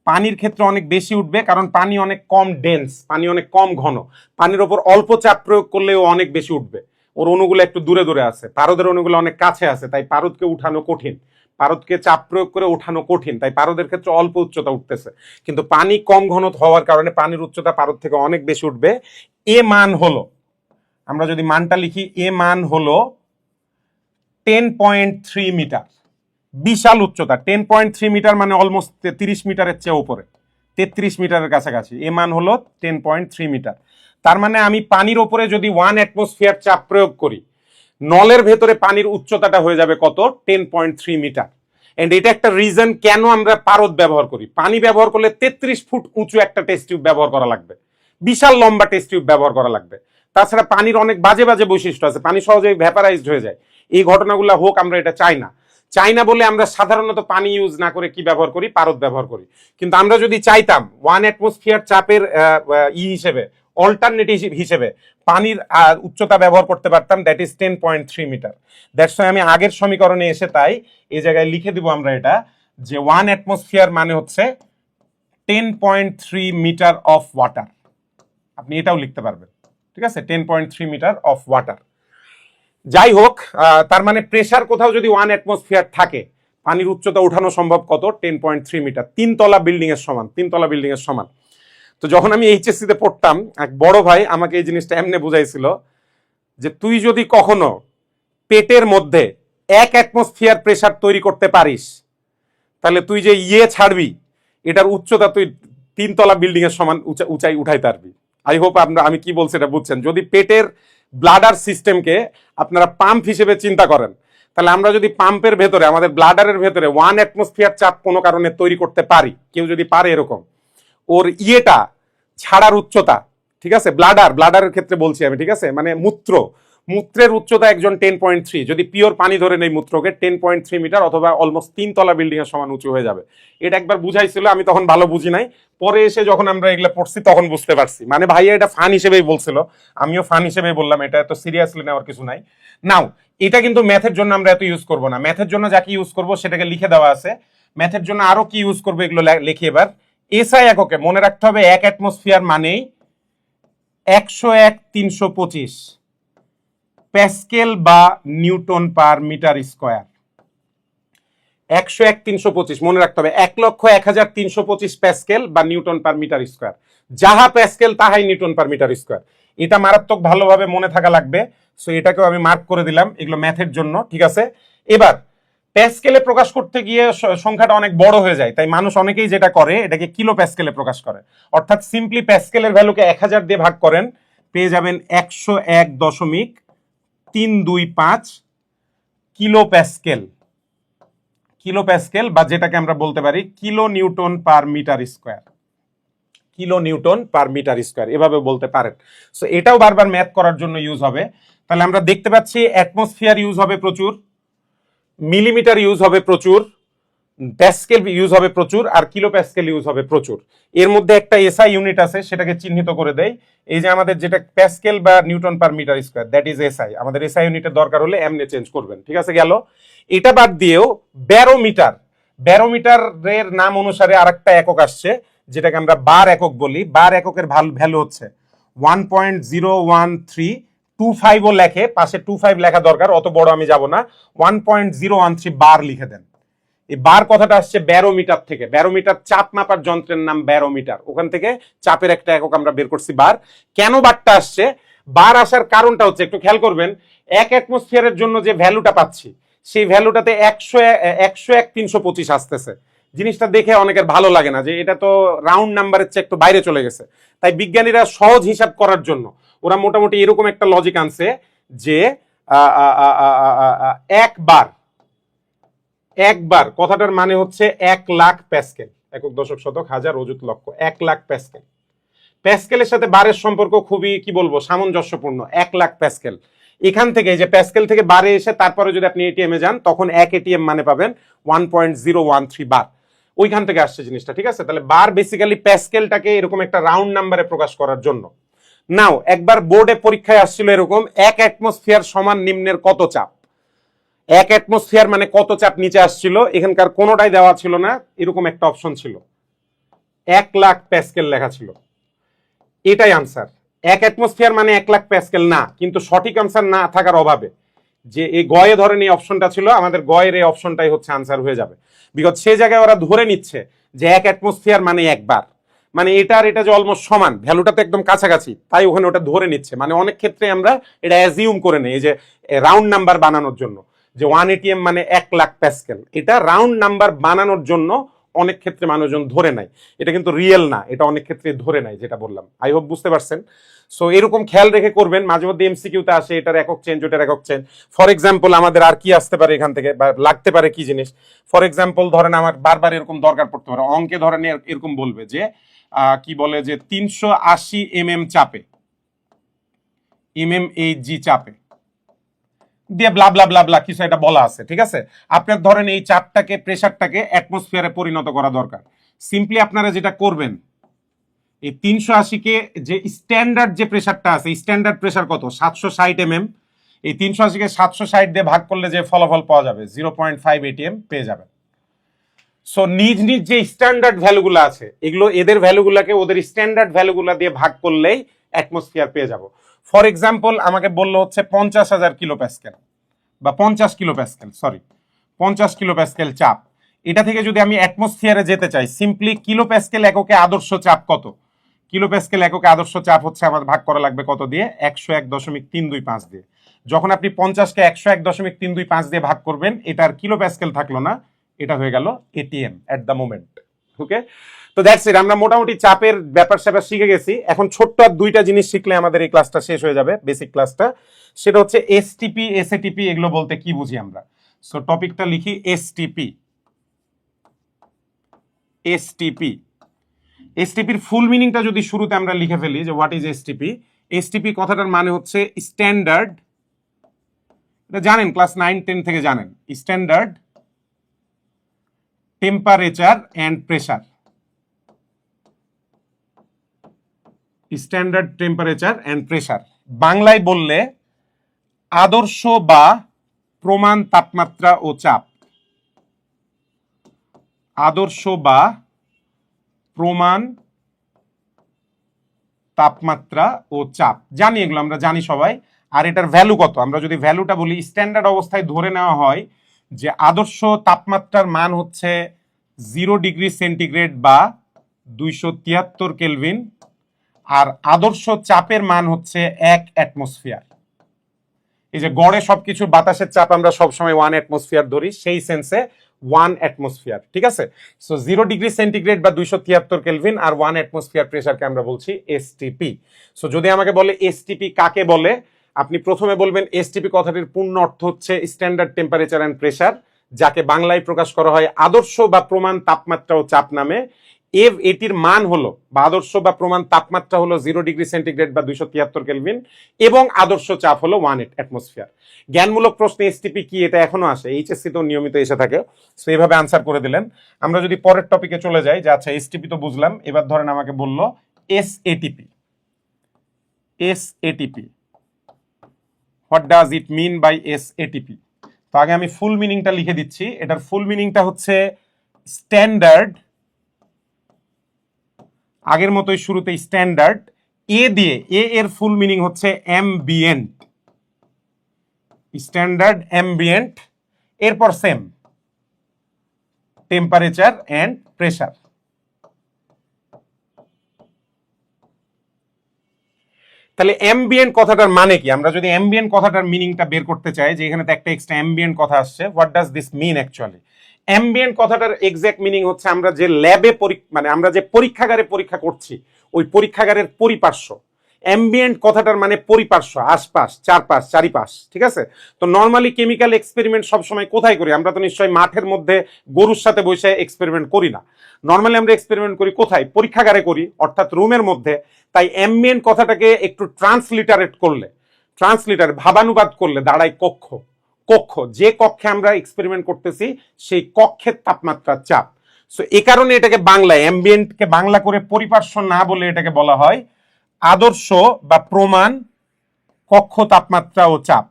পানির ক্ষেত্রে অনেক বেশি উঠবে, কারণ পানি অনেক কম ডেন্স, পানি অনেক কম ঘন, পানির ওপর অল্প চাপ প্রয়োগ করলেও অনেক বেশি উঠবে। ওর অণুগুলো একটু দূরে দূরে আছে, পারদের অণুগুলো অনেক কাছে আছে, তাই পারদকে উঠানো কঠিন, পারদকে চাপ প্রয়োগ করে ওঠানো কঠিন, তাই পারদের ক্ষেত্রে অল্প উচ্চতা উঠতেছে। কিন্তু পানি কম ঘন হওয়ার কারণে পানির উচ্চতা পারদ থেকে অনেক বেশি উঠবে। এ মান হলো, আমরা যদি মানটা লিখি, এ মান হলো 10.3 মিটার, বিশাল উচ্চতা। 10.3 মিটার মানে অলমোস্ট 30 মিটারের চেয়ে উপরে, 33 মিটারের কাছাকাছি। এ মান হলো 10.3 মিটার। তার মানে আমি পানির ওপরে যদি 1 অ্যাটমসফিয়ার চাপ প্রয়োগ করি, নলের ভেতরে পানির উচ্চতাটা হয়ে যাবে কত? 10.3 মিটার। এন্ড এটা একটা রিজন কেন আমরা পারদ ব্যবহার করি। পানি ব্যবহার করলে 33 ফুট উঁচু একটা টেস্ট টিউব ব্যবহার করা লাগবে, বিশাল লম্বা টেস্ট টিউব ব্যবহার করা লাগবে। তাছাড়া পানির অনেক বাজে বাজে বৈশিষ্ট্য আছে, পানি সহজেই ভ্যাপারাইজড হয়ে যায়। এই ঘটনাগুলো হোক, আমরা এটা চাই না বলে আমরা সাধারণত পানি ইউজ না করে কি ব্যবহার করি? পারদ ব্যবহার করি। কিন্তু আমরা যদি চাইতাম 1 অ্যাটমসফিয়ার চাপের হিসেবে অল্টারনেটিভ হিসেবে পানির উচ্চতা ব্যবহার করতে পারতাম, that is 10.3 metre. That's why আমি আগের সমীকরণে এসে তাই এই জায়গায় লিখে দিব আমরা এটা, যে 1 অ্যাটমসফিয়ার মানে হচ্ছে 10.3 মিটার অফ ওয়াটার। আপনি এটাও লিখতে পারবেন, ঠিক আছে, 10.3 মিটার অফ ওয়াটার। যাই হোক, তার মানে প্রেসার কোথাও যদি 1 অ্যাটমসফিয়ার থাকে, পানির উচ্চতা উঠানো সম্ভব কত? 10.3 মিটার, 3 তলা বিল্ডিং এর সমান, 3 তলা বিল্ডিং এর সমান। তো যখন আমি এইচএসসি তে পড়তাম, এক বড় ভাই আমাকে এই জিনিসটা এমনি বুঝাইছিল যে তুই যদি কখনো পেটের মধ্যে 1 অ্যাটমসফিয়ার প্রেসার তৈরি করতে পারিস, তাহলে তুই যে ছাড়বি, এটার উচ্চতা তুই 3 তলা বিল্ডিং এর সমান উঁচাই উঠাইতে পারবি। আই হোপ আমি কি বলছি এটা বুঝছেন। যদি পেটের ব্লাডার সিস্টেমকে আপনারা পাম্প হিসেবে চিন্তা করেন, তাহলে আমরা যদি পাম্পের ভেতরে, আমাদের ব্লাডারের ভেতরে 1 অ্যাটমসফিয়ার চাপ কোনো কারণে তৈরি করতে পারি, কেউ যদি পারে এরকম, ওর ছাড়ার উচ্চতা, ঠিক আছে, ব্লাডারের ক্ষেত্রে বলছি আমি, ঠিক আছে, মানে মূত্রের উচ্চতা একজন 10.3, যদি পিওর পানি ধরে নেই মূত্রকে, 10.3 মিটার অথবা অলমোস্ট 3 তলা বিল্ডিং এর সমান উঁচু হয়ে যাবে। এটা একবার বুঝাইছিল, আমি তখন ভালো বুঝি নাই, পরে এসে যখন আমরা এগুলো পড়ছি তখন বুঝতে পারছি। মানে ভাইয়া এটা ফান হিসেবেই বলছিল, আমিও ফান হিসেবেই বললাম, এটা এত সিরিয়াসলি নেওয়ার কিছু নাই। নাও এটা কিন্তু ম্যাথের জন্য আমরা এত ইউজ করবো না, ম্যাথের জন্য যাকে ইউজ করবো সেটাকে লিখে দেওয়া আছে। ম্যাথের জন্য আরো কি ইউজ করবো এগুলো লিখি এবার। এসআই এককে মনে রাখতে হবে, 1 অ্যাটমসফিয়ার মানেই 101,325 প্যাসকেল বা নিউটন পার মিটার স্কোয়ার। 101,325 মনে রাখতে হবে, 1,01,325 প্যাসকেল বা নিউটন পার মিটার স্কোয়ার। যাহা প্যাসকেল তাহাই নিউটন পার মিটার স্কোয়ার। এটা মারাত্মক ভালোভাবে মনে থাকা লাগবে। সো এটাকেও আমি মার্ক করে দিলাম, এগুলো ম্যাথের জন্য, ঠিক আছে। এবার প্যাসকেলে প্রকাশ করতে গিয়ে সংখ্যাটা অনেক বড় হয়ে যায়, তাই মানুষ অনেকেই যেটা করে, এটাকে কিলো প্যাসকেলে প্রকাশ করে। অর্থাৎ সিম্পলি প্যাসকেলের ভ্যালুকে 1000 দিয়ে ভাগ করেন, পেয়ে যাবেন 101.325 কিলো প্যাসকেল। কিলো প্যাসকেল বা যেটাকে আমরা বলতে পারি kilo newton per metre square, kilo newton per metre square, এভাবে বলতে পারেন। সো এটাও বারবার ম্যাথ করার জন্য ইউজ হবে। তাহলে আমরা দেখতে পাচ্ছি অ্যাটমসফিয়ার ইউজ হবে প্রচুর, মিলিমিটার ইউজ হবে প্রচুর, প্যাসকেল ইউজ হবে প্রচুর, আর কিলো প্যাসকেল ইউজ হবে প্রচুর। এর মধ্যে একটা এসআই ইউনিট আছে, সেটাকে চিহ্নিত করে দেয়। এই যে আমাদের যেটা প্যাসকেল বা newton per metre square, that is SI. আমাদের এসআই ইউনিটের দরকার হলে এমনি চেঞ্জ করবেন, ঠিক আছে, গেল। এটা বাদ দিয়েও ব্যারোমিটার, ব্যারোমিটারের নাম অনুসারে আরেকটা একক আসছে, যেটাকে আমরা বার একক বলি। বার এককের ভ্যালু হচ্ছে 1.01325 লেখে, পাশে 25 লেখা দরকার, অত বড় আমি যাব না। 1.013 বার লিখে দেন। এই বার কথাটা আসছে ব্যারোমিটার থেকে। ব্যারোমিটার চাপ মাপার যন্ত্রের নাম ব্যারোমিটার, ওখান থেকে চাপের একটা একক আমরা বের করছি বার। কেন বারটা আসছে? বার আসার কারণটা হচ্ছে, একটু খেয়াল করবেন, 1 অ্যাটমসফিয়ারের জন্য যে ভ্যালুটা পাচ্ছি, সেই ভ্যালুটাতে 101,325 আসতেছে। জিনিসটা দেখে অনেকের ভালো লাগে না, যে এটা তো রাউন্ড নাম্বারের চেয়ে একটু বাইরে চলে গেছে। তাই বিজ্ঞানীরা সহজ হিসাব করার জন্য ওরা মোটামুটি এরকম একটা লজিক আনছে, যে একবার কথাটার মানে হচ্ছে 1,00,000 প্যাসকেল, একক দশক শতক হাজার অযুত লক্ষ, 1,00,000 প্যাসকেল। প্যাসকেলের সাথে বারের সম্পর্ক খুবই কি বলবো সামঞ্জস্যপূর্ণ, 1,00,000 প্যাসকেল। এখান থেকে যে প্যাসকেল থেকে বারে এসে তারপরে যদি আপনি এটিএম এ যান, তখন 1 এটিএম মানে পাবেন 1.013 বার, ওইখান থেকে আসছে জিনিসটা, ঠিক আছে। তাহলে বার বেসিক্যালি প্যাসকেলটাকে এরকম একটা রাউন্ড নাম্বারে প্রকাশ করার জন্য। নাও একবার বোর্ডে পরীক্ষায় আসছিল এরকম, 1 অ্যাটমসফিয়ার সমান নিম্নের কত চাপ। 1 অ্যাটমসফিয়ার মানে কত চাপ নিচে আসছিল, এখানকার কোনোটাই দেওয়া ছিল না, এরকম একটা অপশন ছিল, 1,00,000 প্যাসকেল লেখা ছিল। এটাই আনসার। 1 অ্যাটমসফিয়ার মানে 1,00,000 প্যাসকেল না, কিন্তু সঠিক আনসার না থাকার অভাবে যে এই গয়ে ধরেন এই অপশনটা ছিল, আমাদের গয়ের এই অপশনটাই হচ্ছে আনসার হয়ে যাবে। বিকজ সে জায়গায় ওরা ধরে নিচ্ছে যে 1 অ্যাটমসফিয়ার মানে একবার, মানে এটার এটা যে অলমোস্ট সমান, ভ্যালুটা তো একদম কাছাকাছি, তাই ওখানে ওটা ধরে নিচ্ছে। মানে অনেক ক্ষেত্রে আমরা এটা অ্যাজিউম করে নেই, এই যে রাউন্ড নাম্বার বানানোর জন্য, যে 1 এটিএম মানে 1,00,000 প্যাসকেল, এটা রাউন্ড নাম্বার বানানোর জন্য অনেক ক্ষেত্রে মানুষজন ধরে নেয়। এটা কিন্তু রিয়েল না, এটা অনেক ক্ষেত্রে ধরে নেয়, যেটা বললাম। আই হোপ বুঝতে পারছেন। সো এরকম খেয়াল রেখে করবেন, মাঝে মধ্যে এমসিকিউতে আসে এটার একক চেঞ্জ, ওটার একক চেঞ্জ। ফর এক্সাম্পল আমাদের আর কি আসতে পারে এখান থেকে, বা লাগতে পারে কি জিনিস। ফর এক্সাম্পল ধরেন আমার বারবার এরকম দরকার পড়তে পারে, অঙ্কে ধরেন এরকম বলবে যে কি বলে যে 380 mm চাপে, mmHg চাপে দিয়ে ব্লা ব্লা ব্লা ব্লা কিছু এটা বলা আছে, ঠিক আছে। আপনার ধরেন এই চাপটাকে, প্রেসারটাকে অ্যাটমসফিয়ারে পরিণত করা দরকার। সিম্পলি আপনারা যেটা করবেন, এই 380-কে যে স্ট্যান্ডার্ড যে প্রেসারটা আছে, স্ট্যান্ডার্ড প্রেসার কত 760 mm, এই 380-কে 760 দিয়ে ভাগ করলে যে ফলাফল পাওয়া যাবে 0.5 ATM পেয়ে যাবেন। সো নিজ নিজ যে স্ট্যান্ডার্ড ভ্যালুগুলো আছে এগুলো এদের ভ্যালুগুলোকে ওদের স্ট্যান্ডার্ড ভ্যালুগুলো দিয়ে ভাগ করলেই অ্যাটমসফিয়ার পেয়ে যাব। ফর এক্সাম্পল আমাকে বললো হচ্ছে 50,000 কিলো প্যাসকেল বা 50 kilo Pascal, sorry 50 kilo Pascal চাপ। এটা থেকে যদি আমি অ্যাটমসফিয়ারে যেতে চাই, সিম্পলি কিলো প্যাসকেল এককে আদর্শ চাপ কত, কিলো প্যাসকেল এককে আদর্শ চাপ হচ্ছে আমার ভাগ করা লাগবে কত দিয়ে, 101.325 দিয়ে। যখন আপনি 50-কে 101.325 দিয়ে ভাগ করবেন, এটা আর কিলো প্যাসকেল থাকলো না, এটা হয়ে গেল এটিএম এট দ্য মোমেন্ট। ওকে, তো দ্যাটস ইট। আমরা মোটামুটি চাপের ব্যাপার স্যাপার শিখে গেছি। এখন ছোট্ট আর দুইটা জিনিস শিখলে আমাদের এই ক্লাসটা শেষ হয়ে যাবে, বেসিক ক্লাসটা। সেটা হচ্ছে এসটিপি, এসএটিপি, এগুলো বলতে কি বুঝি আমরা। সো টপিকটা লিখি এসটিপি। এসটিপি, এসটিপির ফুল মিনিংটা যদি শুরুতে আমরা লিখে ফেলি যে হোয়াট ইজ এসটিপি। এসটিপি কথাটার মানে হচ্ছে স্ট্যান্ডার্ড, এটা জানেন ক্লাস 9-10 থেকে জানেন, standard temperature and pressure. Standard temperature and pressure বাংলায় বললে আদর্শ বা প্রমাণ তাপমাত্রা ও চাপ। আদর্শ বা প্রমাণ তাপমাত্রা ও চাপ, জানি এগুলো আমরা জানি সবাই। আর এটার ভ্যালু কত, আমরা যদি ভ্যালুটা বলি, স্ট্যান্ডার্ড অবস্থায় ধরে নেওয়া হয় যে আদর্শ তাপমাত্রার মান হচ্ছে 0 ডিগ্রি সেন্টিগ্রেড বা 273 কেলভিন, আর আদর্শ চাপের মান হচ্ছে 1 অ্যাটমসফিয়ার। এই যে গড়ে সবকিছু বাতাসের চাপ আমরা সবসময় 1 অ্যাটমসফিয়ার ধরি, সেই সেন্সে 1 অ্যাটমসফিয়ার, ঠিক আছে। সো 0 ডিগ্রি সেন্টিগ্রেড বা 273 কেলভিন আর 1 অ্যাটমসফিয়ার প্রেসারকে আমরা বলছি এসটিপি। সো যদি আমাকে বলে এসটিপি কাকে বলে, আপনি প্রথমে বলবেন এসটিপি কথাটির পূর্ণ অর্থ হচ্ছে স্ট্যান্ডার্ড টেম্পারেচার অ্যান্ড প্রেসার, যাকে বাংলায় প্রকাশ করা হয় আদর্শ বা প্রমাণ তাপমাত্রা ও চাপ নামে। এটির মান হলো বা আদর্শ বা প্রমাণ তাপমাত্রা হলো 0 ডিগ্রি সেন্টিগ্রেড বা 273 কেলভিন এবং আদর্শ চাপ হলো 1 অ্যাটমসফিয়ার। জ্ঞানমূলক প্রশ্নে এসটিপি কি এটা এখনো আসে, এইচএসসি তো নিয়মিত এসে থাকে, সো এইভাবে আনসার করে দিলেন। আমরা যদি পরের টপিকে চলে যাই, যে আচ্ছা এসটিপি তো বুঝলাম, এবার ধরেন আমাকে বললো SATP. SATP, what does it mean by SATP? তো আগে আমি ফুল মিনিংটা লিখে দিচ্ছি। এটার ফুল মিনিংটা হচ্ছে স্ট্যান্ডার্ড, আগের মতোই শুরুতে স্ট্যান্ডার্ড, এ দিয়ে, এ এর ফুল মিনিং হচ্ছে অ্যাম্বিয়েন্ট, স্ট্যান্ডার্ড অ্যাম্বিয়েন্ট, এরপর সেম টেম্পারেচার অ্যান্ড প্রেসার। তাহলে অ্যাম্বিয়েন্ট কথাটার মানে কি? আমরা যদি অ্যাম্বিয়েন্ট কথাটার মিনিংটা বের করতে চাই, যে এখানে তো একটা এক্সট্রা অ্যাম্বিয়েন্ট কথা আসছে, what does this mean actually? Ambient কথাটার এক্সাক্ট মিনিং হচ্ছে আমরা যে ল্যাবে মানে আমরা যে পরীক্ষাগারে পরীক্ষা করছি, ওই পরীক্ষাগারের পরিপার্শ্ব। অ্যাম্বিয়েন্ট কথাটার মানে পরিপার্শ্ব, আশপাশ, চারপাশ, চারিপাশ, ঠিক আছে। তো নর্মালি কেমিক্যাল এক্সপেরিমেন্ট সবসময় কোথায় করি? আমরা তো নিশ্চয়ই মাঠের মধ্যে গরুর সাথে বসে এক্সপেরিমেন্ট করি না। নর্মালি আমরা এক্সপেরিমেন্ট করি কোথায়? পরীক্ষাগারে করি, অর্থাৎ রুমের মধ্যে। তাই অ্যাম্বিয়েন্ট কথাটাকে একটু ট্রান্সলিটারেট করলে, ট্রান্সলিটার ভাবানুবাদ করলে দাঁড়ায় কক্ষ। কক্ষ, যে কক্ষে আমরা এক্সপেরিমেন্ট করতেছি সেই কক্ষের তাপমাত্রার চাপ। সো এই কারণে এটাকে বাংলায়, অ্যাম্বিয়েন্টকে বাংলা করে পরিপার্শ্ব না বলে এটাকে বলা হয় আদর্শ বা প্রমাণ কক্ষ তাপমাত্রা ও চাপ।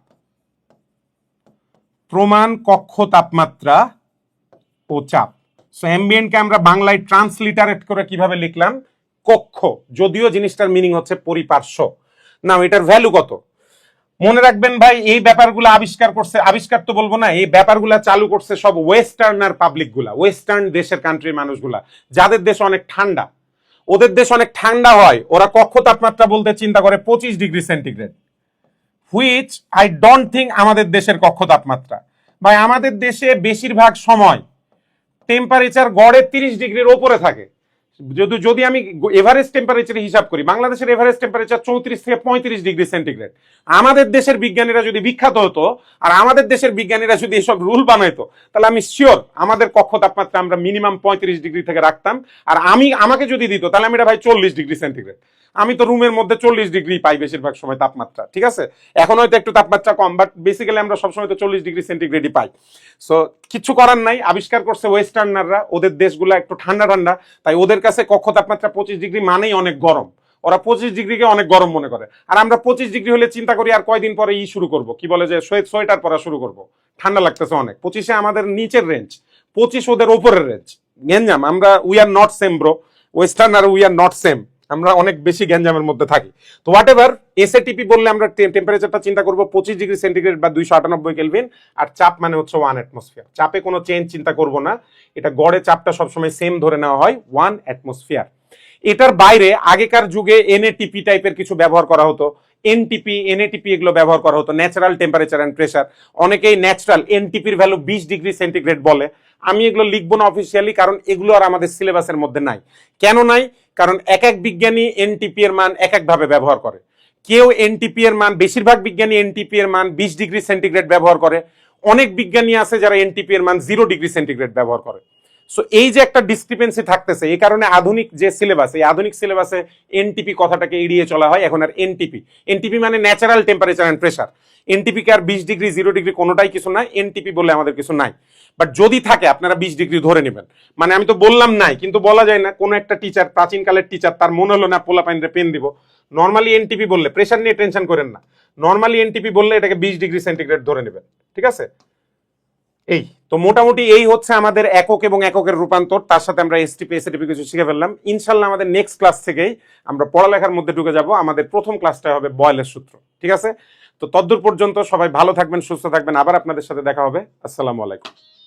প্রমাণ কক্ষ তাপমাত্রা ও চাপ। সো অ্যাম্বিয়েন্টকে আমরা বাংলায় ট্রান্সলিটারেট করে কিভাবে লিখলাম? কক্ষ, যদিও জিনিসটার মিনিং হচ্ছে পরিপার্শ্ব। না, এটার ভ্যালু কত? মনে রাখবেন ভাই, এই ব্যাপারগুলো আবিষ্কার করছে, আবিষ্কার তো বলবো না, এই ব্যাপারগুলো চালু করছে সব ওয়েস্টার্নার পাবলিক গুলা, ওয়েস্টার্ন দেশের কান্ট্রির মানুষগুলা, যাদের দেশ অনেক ঠান্ডা। ওদের দেশ অনেক ঠান্ডা হয়, ওরা কক্ষ তাপমাত্রা বলতে চিন্তা করে 25 degree centigrade, which I don't think আমাদের দেশের কক্ষ তাপমাত্রা। ভাই আমাদের দেশে বেশিরভাগ সময় টেম্পারেচার গড়ে 30 ডিগ্রির ওপরে থাকে। যদি আমি এভারেজ টেম্পারেচার হিসাব করি, বাংলাদেশের এভারেজ টেম্পারেচার 34 থেকে 35 ডিগ্রি সেন্টিগ্রেড। আমাদের দেশের বিজ্ঞানীরা যদি বিখ্যাত হতো আর আমাদের দেশের বিজ্ঞানীরা যদি এসব রুল বানাইতো, তাহলে আমি শিওর আমাদের কক্ষ তাপমাত্রা আমরা মিনিমাম 35 ডিগ্রি থেকে রাখতাম। আর আমাকে যদি দিত, তাহলে আমি এটা ভাই 40 ডিগ্রি সেন্টিগ্রেড। আমি তো রুমের মধ্যে 40 ডিগ্রি পাই বেশিরভাগ সময় তাপমাত্রা, ঠিক আছে। এখন হয়তো একটু তাপমাত্রা কম, বাট বেসিক্যালি আমরা সবসময় তো 40 ডিগ্রি সেন্টিগ্রেডই পাই। সো কিছু করার নাই, আবিষ্কার করছে ওয়েস্টার্নাররা, ওদের দেশগুলো একটু ঠান্ডা ঠান্ডা, তাই ওদের কাছে কক্ষ তাপমাত্রা 25 ডিগ্রি মানেই অনেক গরম। ওরা 25 ডিগ্রিকে অনেক গরম মনে করে, আর আমরা 25 ডিগ্রি হলে চিন্তা করি আর কয়দিন পরে শুরু করব, কি বলে যে সোয়েটার পরা শুরু করব, ঠান্ডা লাগতেছে অনেক। 25 আমাদের নিচের রেঞ্জ, 25 ওদের ওপরের রেঞ্জ। গেঞ্জাম আমরা, we are not same bro, western are we are not same, আমরা অনেক বেশি গ্যাঞ্জামের মধ্যে থাকি। তো হোয়াট এভার, এসএটিপি বললে আমরা টেম্পারেচারটা চিন্তা করবো 25 ডিগ্রি সেন্টিগ্রেড বা 298 কেলভিন, আর চাপ মানে হচ্ছে 1 অ্যাটমসফিয়ার। চাপে কোনো চেঞ্জ চিন্তা করব না, এটা গড়ে চাপটা সবসময় সেম ধরে নেওয়া হয় 1 অ্যাটমসফিয়ার। এটার বাইরে আগেকার যুগে এনএটিপি টাইপের কিছু ব্যবহার করা হতো, এনটিপি এনএটিপি এগুলো ব্যবহার করা হতো, ন্যাচারাল টেম্পারেচার অ্যান্ড প্রেসার। অনেকেই ন্যাচারাল এনটিপির ভ্যালু 20 ডিগ্রি সেন্টিগ্রেড বলে। আমি এগুলো লিখবো না অফিসিয়ালি, কারণ এগুলো আর আমাদের সিলেবাসের মধ্যে নাই। কেন নাই? কারণ এক এক বিজ্ঞানী এনটিপি এর মান এক একভাবে ব্যবহার করে। কেউ এনটিপি এর মান, বেশিরভাগ বিজ্ঞানী এনটিপি এর মান 20 ডিগ্রি সেন্টিগ্রেড ব্যবহার করে। অনেক বিজ্ঞানী আছে যারা এনটিপি এর মান 0 ডিগ্রি সেন্টিগ্রেড ব্যবহার করে। সো এই যে একটা ডিসক্রিপেন্সি থাকতেছে, এই কারণে আধুনিক যে সিলেবাস, এই আধুনিক সিলেবাসে এনটিপি কথাটাকে এড়িয়ে চলা হয়। এখন আর এনটিপি, এনটিপি মানে natural temperature and pressure. NTP কে আর 20 ডিগ্রি 0 ডিগ্রি কোনোটাই কিছু নাই, এনটিপি বলে আমাদের কিছু নাই। বাট যদি থাকে আপনারা 20 ডিগ্রি ধরে নেবেন। মানে আমি তো বললাম নাই, কিন্তু বলা যায় না কোন একটা টিচার, প্রাচীনকালের টিচার, তার মনে হলো না পোলা পাইনরে পেন দিব, নর্মালি এনটিপি বললে, প্রেসার নিয়ে টেনশন করেন না, নর্মালি এনটিপি বললে এটাকে 20 ডিগ্রি সেন্টিগ্রেড ধরে নেবেন, ঠিক আছে। এই তো মোটামুটি এই হচ্ছে আমাদের একক এবং এককের রূপান্তর, তার সাথে আমরা এসটিপি এসএটিপি কিছু শিখে ফেললাম। ইনশাল্লাহ আমাদের নেক্সট ক্লাস থেকেই আমরা পড়ালেখার মধ্যে ঢুকে যাব। আমাদের প্রথম ক্লাসটা হবে বয়েলের সূত্র, ঠিক আছে। তো ততদূর পর্যন্ত সবাই ভালো থাকবেন, সুস্থ থাকবেন, আবার আপনাদের সাথে দেখা হবে। আসসালামু আলাইকুম।